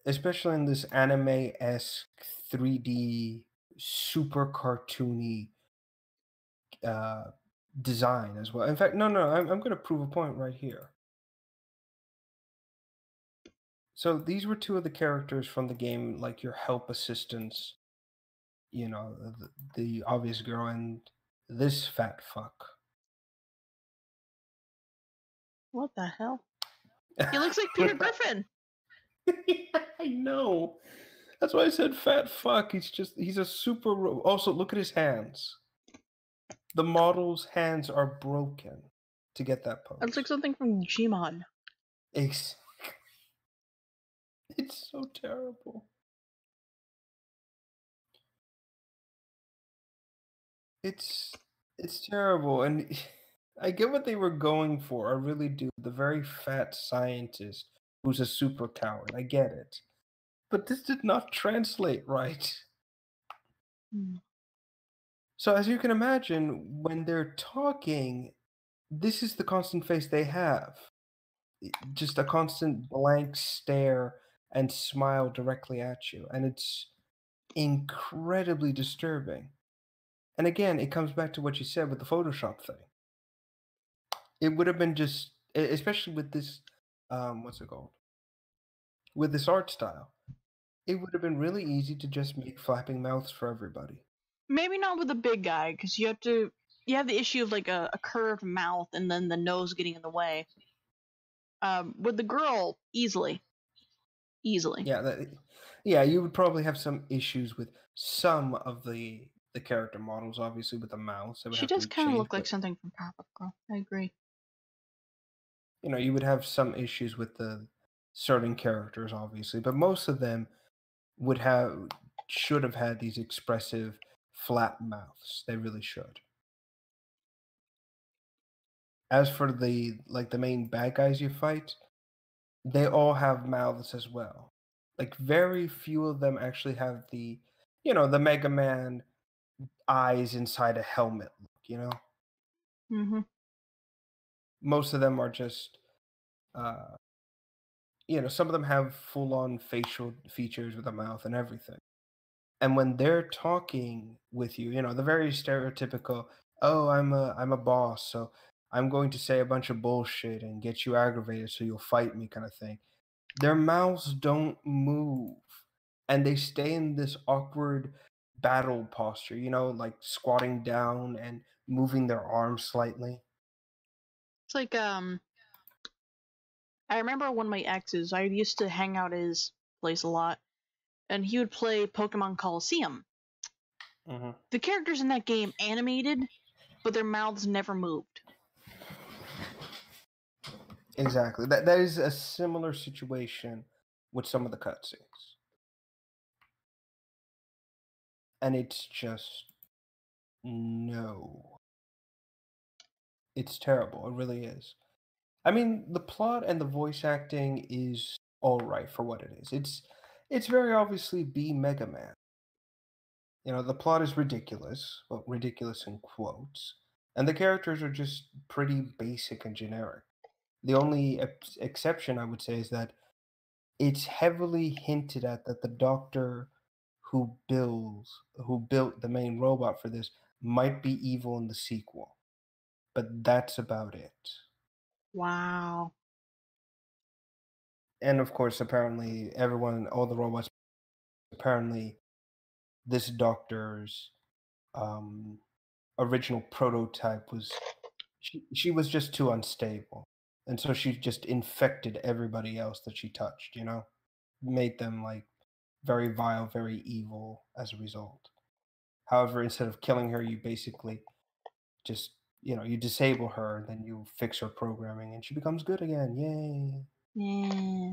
Especially in this anime-esque 3D super cartoony uh, design as well. In fact, no, no, I'm going to prove a point right here. So these were two of the characters from the game, like your help assistants, the obvious girl and this fat fuck. What the hell? He looks like Peter Griffin. I know. That's why I said fat fuck. He's a super. Also, look at his hands. The model's hands are broken to get that That looks like pose. something from Gmod. It's, it's so terrible. It's it's terrible, and I get what they were going for. I really do. The very fat scientist who's a super coward. I get it, but this did not translate right. Hmm. So as you can imagine, when they're talking, this is the constant face they have. Just a constant blank stare and smile directly at you, and it's incredibly disturbing. And again, it comes back to what you said with the Photoshop thing. It would have been just, especially with this, what's it called? With this art style, it would have been really easy to just make flapping mouths for everybody. Maybe not with the big guy, because you have the issue of like a curved mouth and then the nose getting in the way. With the girl, easily. Yeah, yeah, you would probably have some issues with some of the character models, obviously with the mouths that would She have to does be kind of changed, look like but something from Powerpuff Girl. I agree. you would have some issues with the certain characters, obviously, but most of them would have should have had these expressive flat mouths. They really should. As for the main bad guys you fight, they all have mouths as well. Like very few of them actually have the Mega Man eyes inside a helmet look, you know? Mm-hmm. Most of them are just uh some of them have full on facial features with a mouth and everything. And when they're talking with you, the very stereotypical, "Oh, I'm a boss, so I'm going to say a bunch of bullshit and get you aggravated so you'll fight me," kind of thing. Their mouths don't move, and they stay in this awkward battle posture, like squatting down and moving their arms slightly. It's like I remember one of my exes. I used to hang out at his place a lot, and he would play Pokemon Coliseum. Mhm. The characters in that game animated, but their mouths never moved. Exactly. That is a similar situation with some of the cutscenes. And it's just no. It's terrible. It really is. I mean, the plot and the voice acting is all right for what it is. It's very obviously B Mega Man. The plot is ridiculous, well, ridiculous in quotes, and the characters are just pretty basic and generic. The only exception I would say is that it's heavily hinted at that the doctor who built the main robot for this might be evil in the sequel, but that's about it. Wow. And of course, apparently, all the robots, apparently, this doctor's um, original prototype was she was just too unstable. And so she just infected everybody else that she touched, made them like very vile, very evil as a result. However, instead of killing her, you basically just, you disable her, and then you fix her programming, and she becomes good again. Yay. Yeah.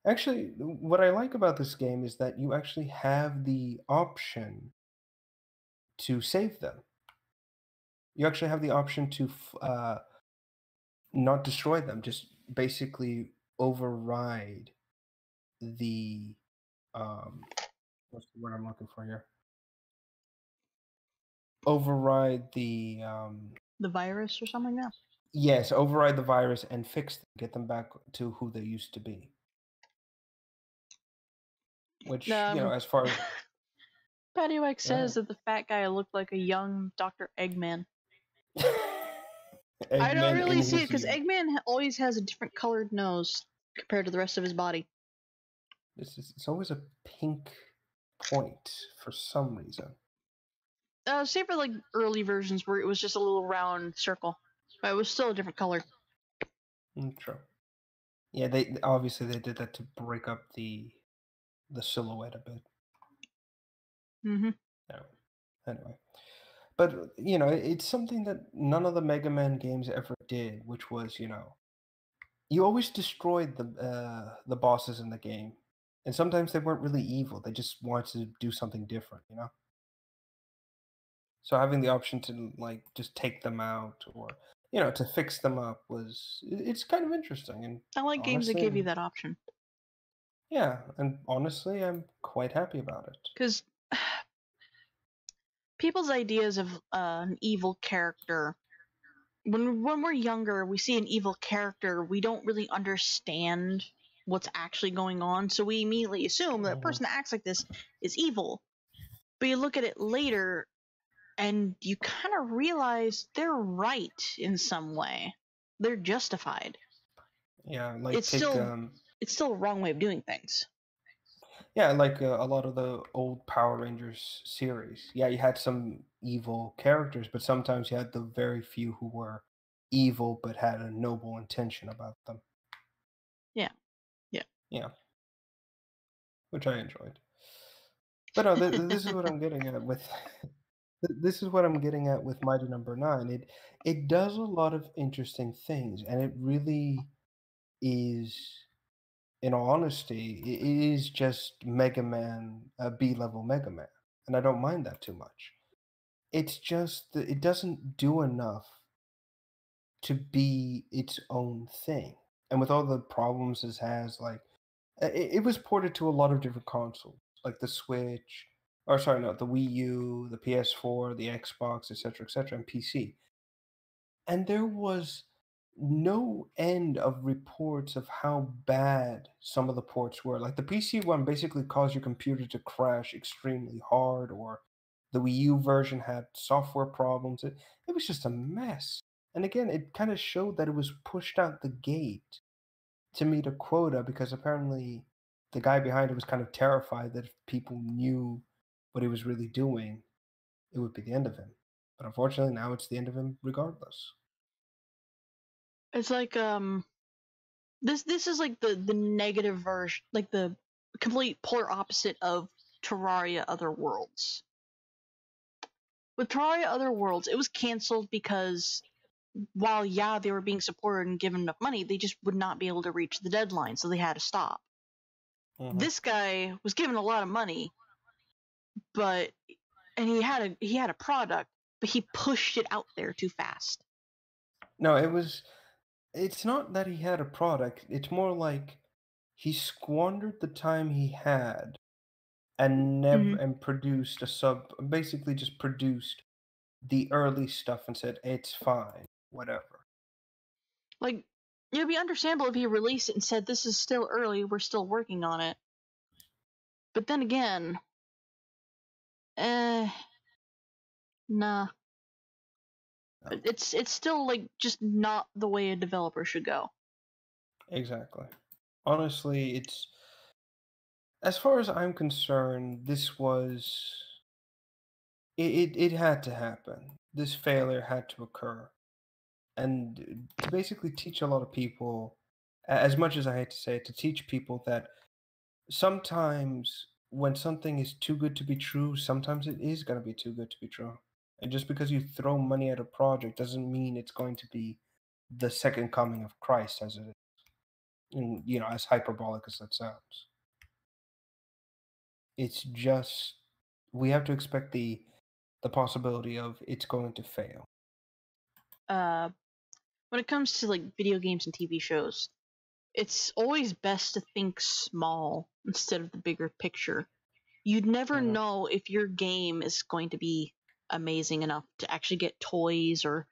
Actually, what I like about this game is that you actually have the option to save them. You actually have the option to not destroy them, just basically override the what's the word I'm looking for here? Override the The virus or something like that. yes, override the virus and fix them, get them back to who they used to be. Which, Um, as far as Patty Mike says yeah. that the fat guy looked like a young Dr. Eggman. I don't Eggman in really see it his because youth. Eggman always has a different colored nose compared to the rest of his body. It's always a pink point for some reason. Save for like early versions where it was just a little round circle, but it was still a different color. True. Yeah, they obviously they did that to break up the silhouette a bit. Mm-hmm. No. Anyway. But, it's something that none of the Mega Man games ever did, which was, you always destroyed the bosses in the game. And sometimes they weren't really evil. They just wanted to do something different. So having the option to like just take them out or to fix them up it's kind of interesting and I like games that honestly give you that option honestly I'm quite happy about it. because people's ideas of an evil character. When we're younger, we see an evil character, we don't really understand what's actually going on, so we immediately assume that a Mhm. person that acts like this is evil. But you look at it later, and you kind of realize they're right in some way. They're justified. Yeah, like It's take still it's still a wrong way of doing things. yeah, like a lot of the old Power Rangers series. Yeah, you had some evil characters, but sometimes you had the very few who were evil but had a noble intention about them. Yeah, yeah. Yeah, which I enjoyed. But no, this is what I'm getting at with this is what I'm getting at with Mighty Number Nine. It does a lot of interesting things, and it really is, in all honesty, it is just Mega Man, B-level Mega Man, and I don't mind that too much. It's just that it doesn't do enough to be its own thing, and with all the problems it has, like it was ported to a lot of different consoles, like the Switch, or sorry, no, the Wii U, the PS4, the Xbox, etc., and PC. And there was no end of reports of how bad some of the ports were. Like the PC one basically caused your computer to crash extremely hard, or the Wii U version had software problems. It was just a mess. And again, it kind of showed that it was pushed out the gate to meet a quota because apparently the guy behind it was kind of terrified that if people knew what he was really doing, it would be the end of him. But unfortunately, now it's the end of him regardless. It's like this is like the negative version, like the complete polar opposite of Terraria Other Worlds. With Terraria Other Worlds, it was canceled because while yeah they were being supported and given enough money, they just would not be able to reach the deadline, so they had to stop. Mhm. This guy was given a lot of money, but and he had a product, but he pushed it out there too fast. No, it's not that he had a product, it's more like he squandered the time he had and never Mm-hmm. and produced a sub basically just produced the early stuff and said, "It's fine, whatever." Like it'd be understandable if he released it and said, "This is still early. We're still working on it." But then again, eh, nah. No, It's still like just not the way a developer should go. exactly. Honestly, it's as far as I'm concerned, this was it had to happen. This failure had to occur. and to basically teach a lot of people, as much as I hate to say it, to teach people that sometimes when something is too good to be true, sometimes it is going to be too good to be true. And just because you throw money at a project doesn't mean it's going to be the second coming of Christ, as it is, as hyperbolic as that sounds. It's just we have to expect the possibility of it's going to fail. When it comes to like video games and TV shows, it's always best to think small instead of the bigger picture. You'd never Mhm. know if your game is going to be amazing enough to actually get toys or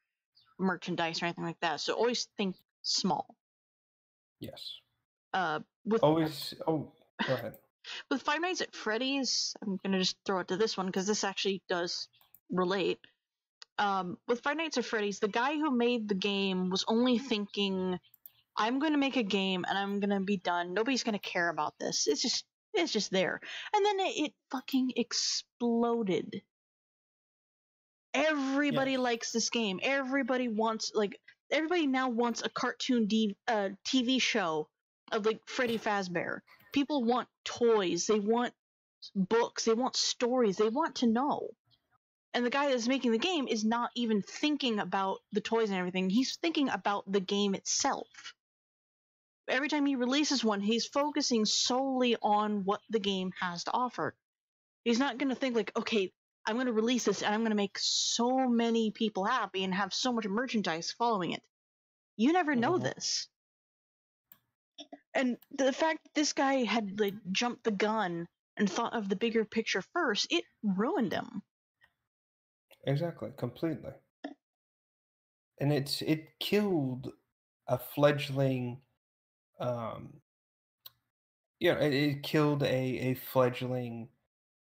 merchandise or anything like that. So always think small. Yes. With Always. Oh, go ahead. with Five Nights at Freddy's, I'm gonna just throw it to this one because this actually does relate. With Five Nights at Freddy's, the guy who made the game was only thinking, "I'm going to make a game and I'm going to be done. Nobody's going to care about this. It's just there." And then it fucking exploded. Everybody Yes. likes this game. Everybody now wants a cartoon TV show of like Freddy Fazbear. People want toys. They want books. They want stories. They want to know. And the guy that's making the game is not even thinking about the toys and everything. He's thinking about the game itself. Every time he releases one, he's focusing solely on what the game has to offer. He's not going to think like, okay, I'm going to release this and I'm going to make so many people happy and have so much merchandise following it. You never know Mhm. this. And the fact that this guy had like jumped the gun and thought of the bigger picture first, it ruined him. Exactly. Completely. And it killed a fledgling. Um, it killed a fledgling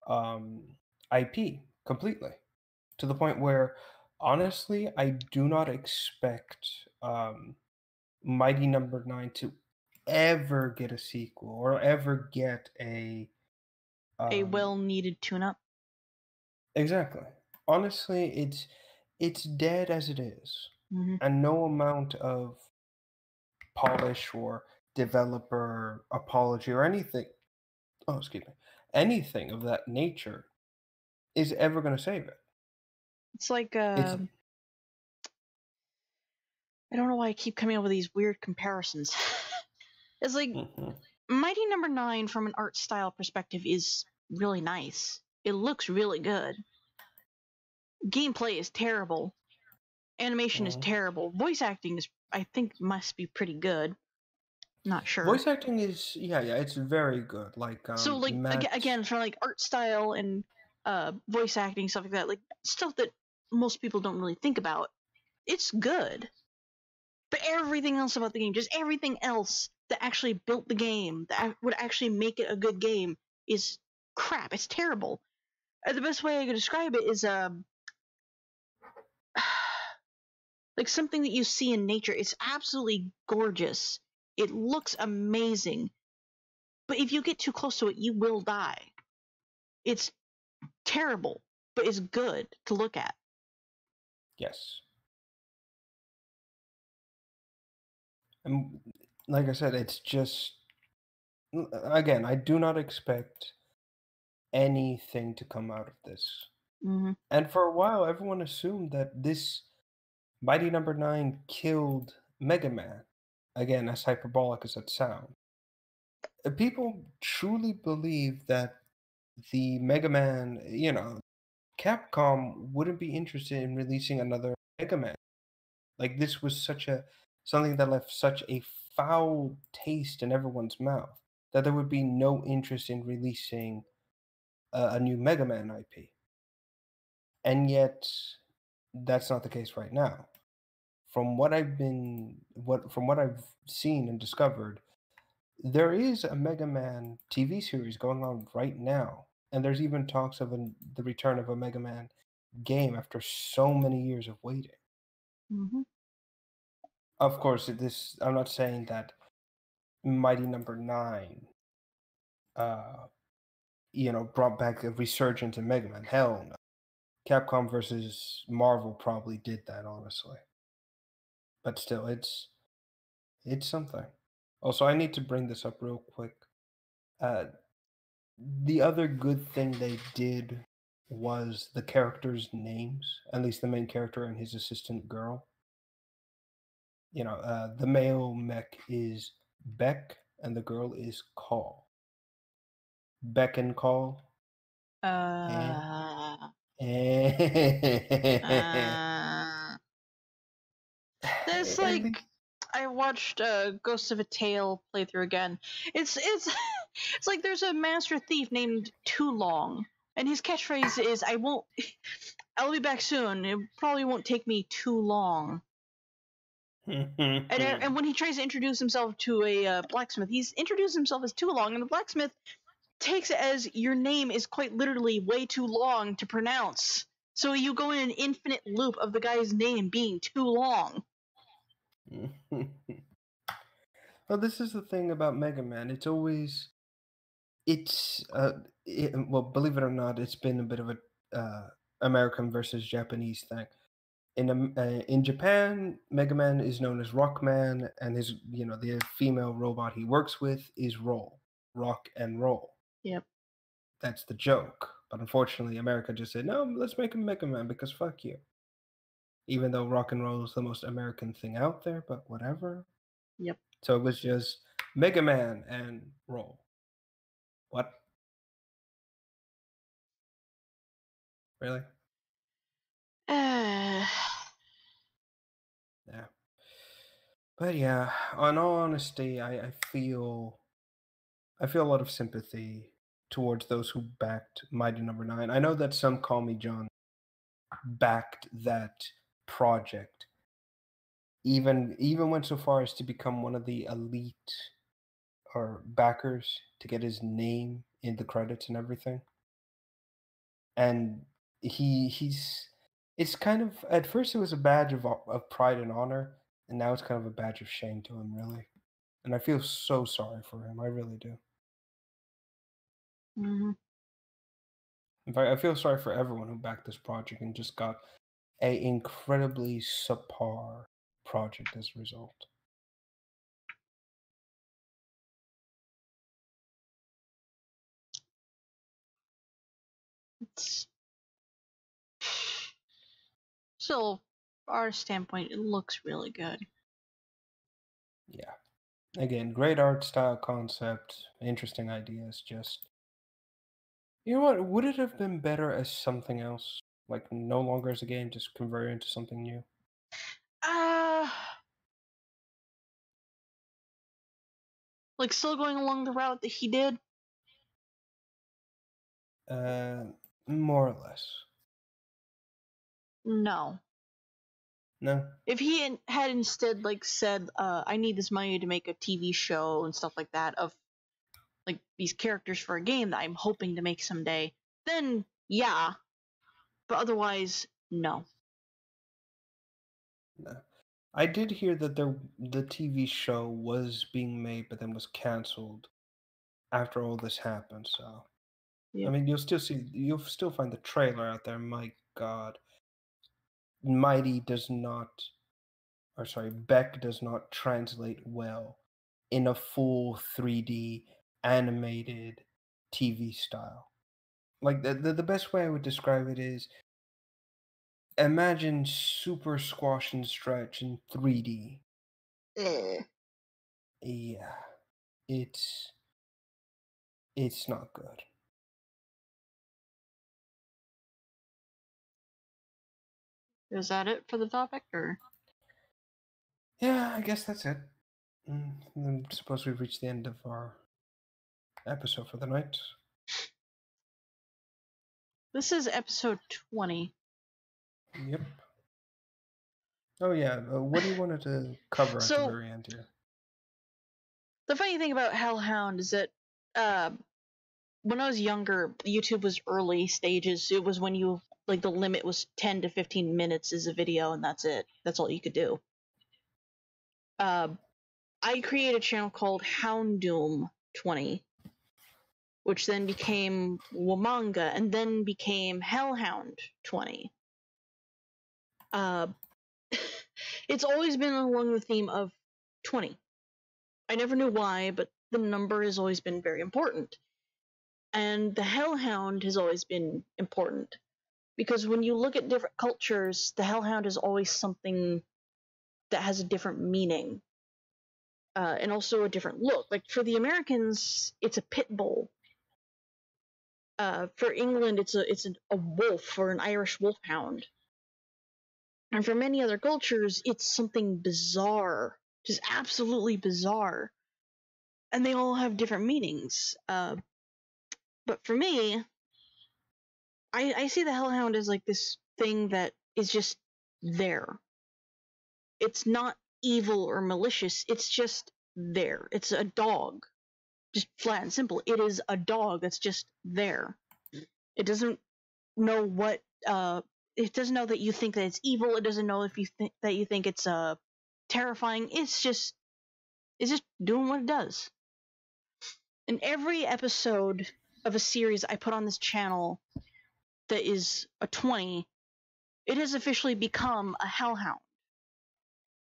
um IP completely, to the point where honestly I do not expect Mighty Number Nine to ever get a sequel or ever get a A um well-needed tune-up. exactly. Honestly, it's dead as it is. Mm-hmm. And no amount of polish or developer apology or anything, oh excuse me, anything of that nature is ever going to save it. It's like It's I don't know why I keep coming up with these weird comparisons. It's like Mhm. Mighty Number Nine from an art style perspective is really nice. It looks really good. Gameplay is terrible. Animation is Mhm. terrible. Voice acting is, I think, must be pretty good. Not sure. Voice acting is, yeah, it's very good. Like So like Matt. again, for like art style and voice acting stuff like that, like stuff that most people don't really think about, it's good. But everything else about the game, just everything else that actually built the game, that would actually make it a good game, is crap. It's terrible. The best way I could describe it is like something that you see in nature. It's absolutely gorgeous. It looks amazing. But if you get too close to it, you will die. It's terrible, but it's good to look at. Yes. And like I said, it's just again, I do not expect anything to come out of this. Mm-hmm. And for a while, everyone assumed that this Mighty Number Nine killed Mega Man. Again, as hyperbolic as it sounds. People truly believe that the Mega Man, Capcom wouldn't be interested in releasing another Mega Man. Like this was such a something that left such a foul taste in everyone's mouth that there would be no interest in releasing a new Mega Man IP. And yet, that's not the case right now. From what I've seen and discovered, there is a Mega Man TV series going on right now, and there's even talks of the return of a Mega Man game after so many years of waiting. Mm-hmm. Of course, this I'm not saying that Mighty Number Nine, uh, brought back a resurgence in Mega Man. Hell no. Capcom versus Marvel probably did that, honestly. but still, it's something. Also, I need to bring this up real quick. Uh, the other good thing they did was the characters' names, at least the main character and his assistant girl. The male mech is Beck, and the girl is Call. Beck and Call. Eh? Uh, Eh. uh, there's At like least, I watched Ghost of a Tale playthrough again. It's it's like there's a master thief named Too Long, and his catchphrase is I'll be back soon. It probably won't take me too long. And when he tries to introduce himself to a blacksmith, he's introduced himself as Too Long, and the blacksmith takes it as your name is quite literally way too long to pronounce. So you go in an infinite loop of the guy's name being too long. Well, this is the thing about Mega Man. Well, believe it or not, it's been a bit of a American versus Japanese thing. In Japan, Mega Man is known as Rockman, and the female robot he works with is Rock and Roll. Yep. That's the joke. But unfortunately, America just said, no, let's make him Mega Man because fuck you. Even though rock and roll is the most American thing out there, but whatever. Yep. So it was just Mega Man and Roll. What? Really? Uh, Yeah. But yeah, in all honesty, I feel a lot of sympathy towards those who backed Mighty Number 9. I know that some Call Me John backed that project, even went so far as to become one of the elite or backers to get his name in the credits and everything. And he's it's kind of, at first it was a badge of pride and honor, and now it's kind of a badge of shame to him, really. And I feel so sorry for him. I really do. mhm. In fact, I feel sorry for everyone who backed this project and just got a incredibly subpar project as a result. It's still, our standpoint, it looks really good. Yeah. Again, great art style, concept, interesting ideas. Just, you know what? Would it have been better as something else? Like no longer as a game, just convert it into something new? Uh, like still going along the route that he did? Uh, More or less. No. No. If he had instead like said, I need this money to make a TV show and stuff like that of like these characters for a game that I'm hoping to make someday, then yeah. But otherwise, no. No. I did hear that the TV show was being made, but then was canceled after all this happened. So, I Yep. mean, you'll still find the trailer out there. My God, Mighty does not, or sorry, Beck does not translate well in a full 3D animated TV style. Like the best way I would describe it is, imagine Super Squash and Stretch in 3D. Yeah, it's it's not good. Is that it for the topic, or? Yeah, I guess that's it. I suppose we've reached the end of our episode for the night. This is episode 20. Yep. Oh yeah. What do you wanted to cover at the So, very end here? the funny thing about Hellhound is that when I was younger, YouTube was early stages. It was when you, like, the limit was 10 to 15 minutes as a video, and that's it. That's all you could do. I created a channel called Houndoom20, which then became Wamanga, and then became Hellhound 20. It's always been along the theme of 20. I never knew why, but the number has always been very important. And the hellhound has always been important. Because when you look at different cultures, the hellhound is always something that has a different meaning. And also a different look. Like for the Americans, it's a pit bull. For England, it's a wolf or an Irish wolfhound. And for many other cultures, it's something bizarre, just absolutely bizarre. And they all have different meanings. But for me, I see the hellhound as like this thing that is just there. It's not evil or malicious. It's just there. It's a dog. Just flat and simple. It is a dog that's just there. It doesn't know what it doesn't know that you think that it's evil. It doesn't know if you think that you think it's terrifying. It's just doing what it does. In every episode of a series I put on this channel that is a 20, it has officially become a hellhound.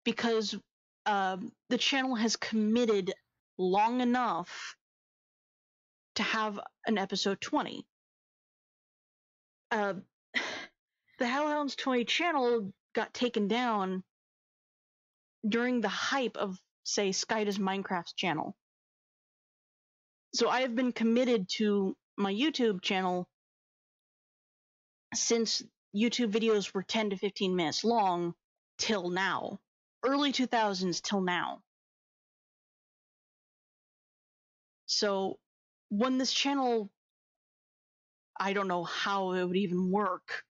Because the channel has committed long enough to have an episode 20. The Hellhounds 20 channel got taken down during the hype of, say, Skyda's Minecraft's channel. So I have been committed to my YouTube channel since YouTube videos were 10 to 15 minutes long till now. Early 2000s till now. So when this channel, I don't know how it would even work.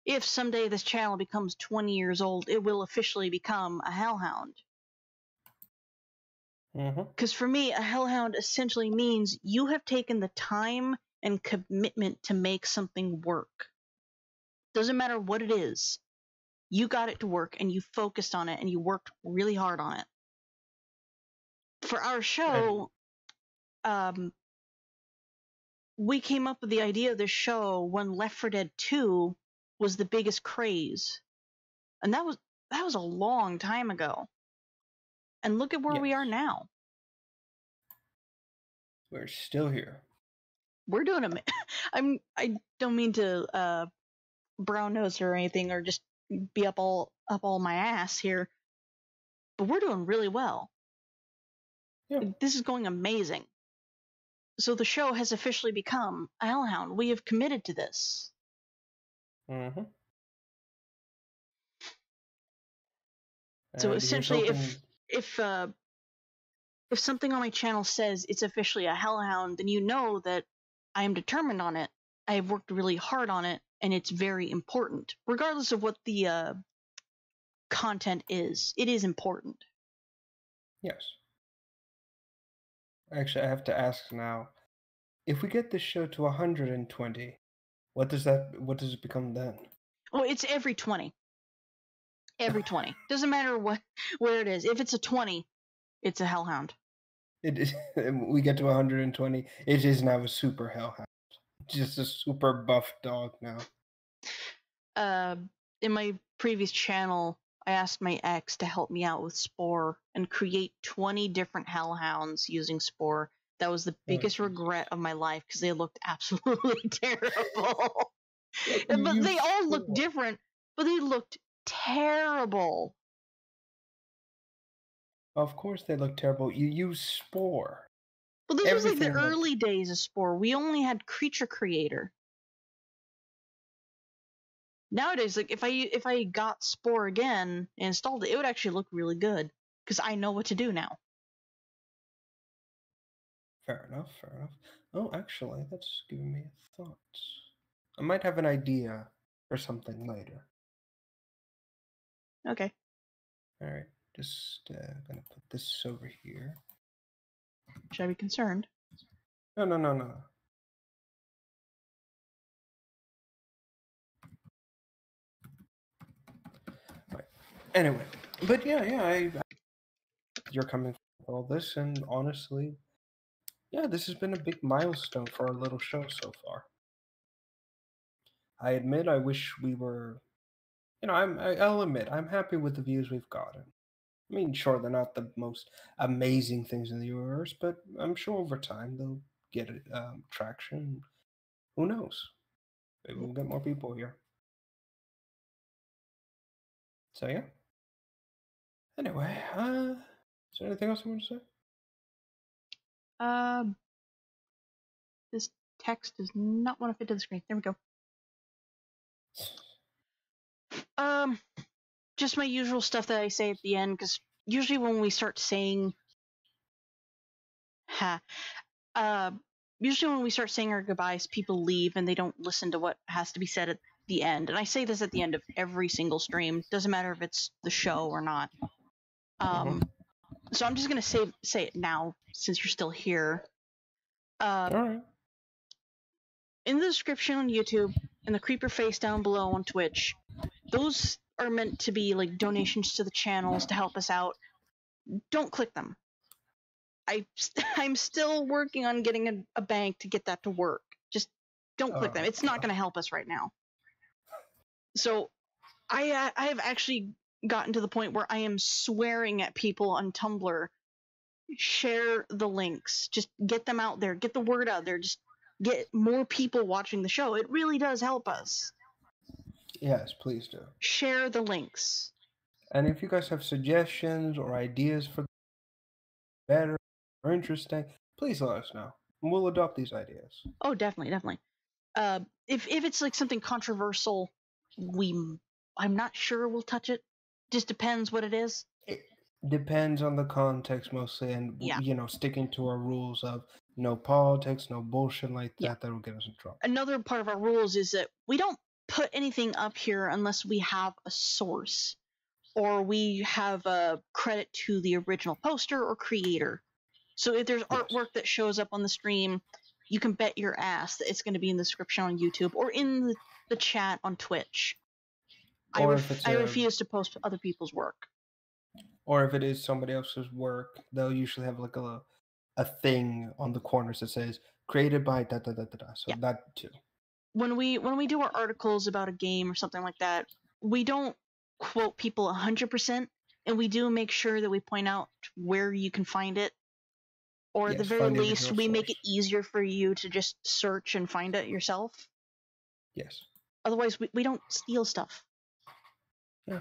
If someday this channel becomes 20 years old, it will officially become a hellhound. Because for me, a hellhound essentially means you have taken the time and commitment to make something work. Doesn't matter what it is. You got it to work and you focused on it and you worked really hard on it. For our show, we came up with the idea of this show when Left 4 Dead 2 was the biggest craze. And that was a long time ago. And look at where we are now. We're still here. We're doing I don't mean to brown nose or anything or just be up all my ass here, but we're doing really well. Yeah. This is going amazing. So the show has officially become a hellhound. We have committed to this. So essentially, if something on my channel says it's officially a hellhound, then you know that I am determined on it. I have worked really hard on it, and it's very important. Regardless of what the content is, it is important. Yes. Actually, I have to ask now. If we get this show to 120, what does it become then? Oh, it's every 20. Every 20. Doesn't matter where it is. If it's a 20, it's a hellhound. It is. We get to 120. It is now a super hellhound. Just a super buff dog now. In my previous channel, I asked my ex to help me out with Spore and create 20 different hellhounds using Spore. That was the biggest regret of my life because they looked absolutely terrible. But they all looked different, but they looked terrible. Of course they look terrible. You use Spore. Well, this was like the early days of Spore. We only had Creature Creator. Nowadays, like if I got Spore again and installed it, it would actually look really good because I know what to do now. Fair enough. Oh, actually, that's giving me a thought. I might have an idea for something later. Okay. All right, just gonna put this over here. Should I be concerned? No. Right. Anyway, but yeah, you're coming with all this, and honestly, yeah, this has been a big milestone for our little show so far. I admit I wish we were I'll admit, I'm happy with the views we've gotten. I mean, sure, they're not the most amazing things in the universe, but I'm sure over time they'll get traction. Who knows? Maybe Yep. we'll get more people here. So yeah. Anyway, is there anything else you want to say? Um, this text does not want to fit to the screen. There we go. Um, just my usual stuff that I say at the end, because usually when we start saying, ha, uh, usually when we start saying our goodbyes, people leave and they don't listen to what has to be said at the end. And I say this at the end of every single stream. Doesn't matter if it's the show or not. So I'm just gonna say it now since you're still here. All right. In the description on YouTube and the creeper face down below on Twitch, those are meant to be like donations to the channels to help us out. Don't click them. I'm still working on getting a bank to get that to work. Just don't click them. It's not going to help us right now. So I have actually gotten to the point where I am swearing at people on Tumblr. Share the links. Just get them out there. Get the word out there. Just get more people watching the show. It really does help us. Yes, please do. Share the links. And if you guys have suggestions or ideas for better or interesting, please let us know. And we'll adopt these ideas. Oh, definitely. If it's like something controversial, I'm not sure we'll touch it. Just depends what it is. It depends on the context mostly, and Yeah. Sticking to our rules of no politics, no bullshit like Yeah. that will get us in trouble. Another part of our rules is that we don't put anything up here unless we have a source or we have a credit to the original poster or creator. So if there's artwork that shows up on the stream, you can bet your ass that it's going to be in the description on YouTube or in the chat on Twitch. I refuse to post other people's work. Or if it is somebody else's work, they'll usually have like a thing on the corners that says created by da da da da da. So that too. When we do our articles about a game or something like that, we don't quote people 100%, and we do make sure that we point out where you can find it, or at the very least, we make it easier for you to just search and find it yourself. Yes. Otherwise, we don't steal stuff. Yeah.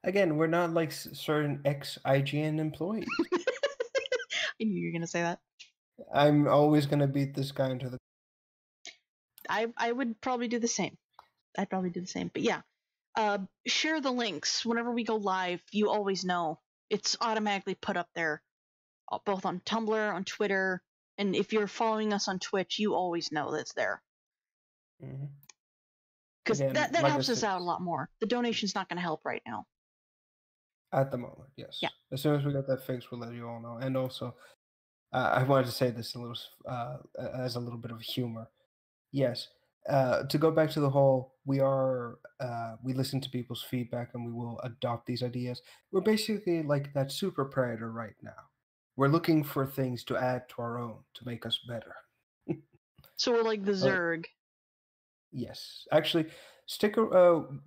Again, we're not like certain ex-IGN employees. I knew you were gonna say that. I'm always gonna beat this guy into the. I would probably do the same. I'd probably do the same. But yeah, share the links whenever we go live. You always know it's automatically put up there, both on Tumblr, on Twitter, and if you're following us on Twitch, you always know that's there. Because that helps us out a lot more. The donation's not going to help right now. At the moment, yes. Yeah. As soon as we get that fixed, we'll let you all know. And also, I wanted to say this a little as a little bit of humor. Yes. To go back to the whole, we listen to people's feedback and we will adopt these ideas. We're basically like that super predator right now. We're looking for things to add to our own to make us better. So we're like the Zerg. Yes. Actually,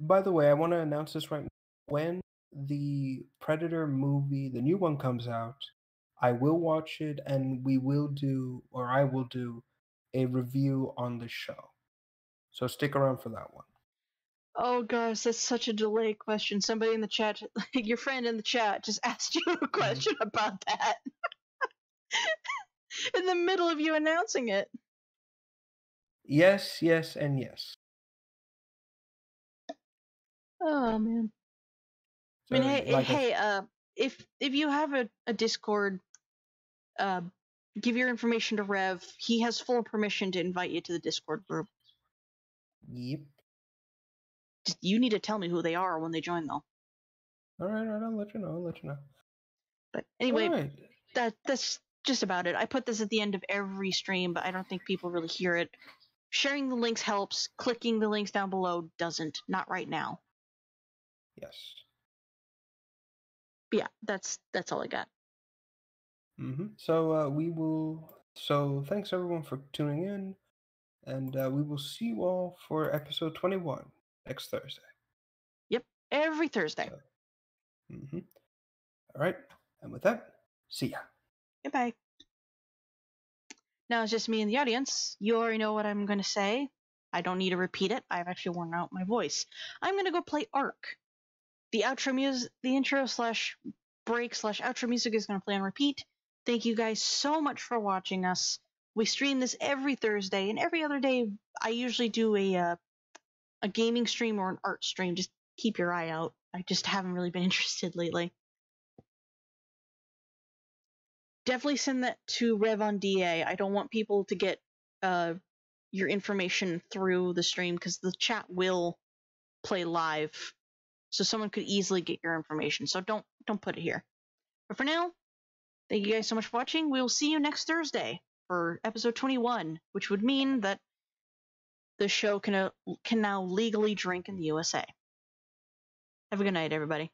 by the way, I want to announce this right now. When the Predator movie, the new one comes out, I will watch it and I will do a review on the show. So stick around for that one. Oh gosh, that's such a delay question. Somebody in the chat, like your friend in the chat, just asked you a question about that. In the middle of you announcing it. Yes, and yes. Oh man. So, I mean, hey, if you have a Discord, give your information to Rev. He has full permission to invite you to the Discord group. Yep. Just, you need to tell me who they are when they join, though. All right, I'll let you know. But anyway, that's just about it. I put this at the end of every stream, but I don't think people really hear it. Sharing the links helps. Clicking the links down below doesn't. Not right now. Yes. But yeah, that's all I got. So thanks everyone for tuning in, and we will see you all for episode 21 next Thursday. Yep. Every Thursday. So, all right. And with that, see ya. Goodbye. Now it's just me and the audience. You already know what I'm going to say. I don't need to repeat it. I've actually worn out my voice. I'm going to go play Ark. The outro music, the intro slash break slash outro music is going to play on repeat. Thank you guys so much for watching us. We stream this every Thursday, and every other day I usually do a gaming stream or an art stream. Just keep your eye out. I just haven't really been interested lately. Definitely send that to Rev on DA. I don't want people to get your information through the stream because the chat will play live, so someone could easily get your information. So don't put it here. But for now, thank you guys so much for watching. We will see you next Thursday for episode 21, which would mean that the show can now legally drink in the USA. Have a good night, everybody.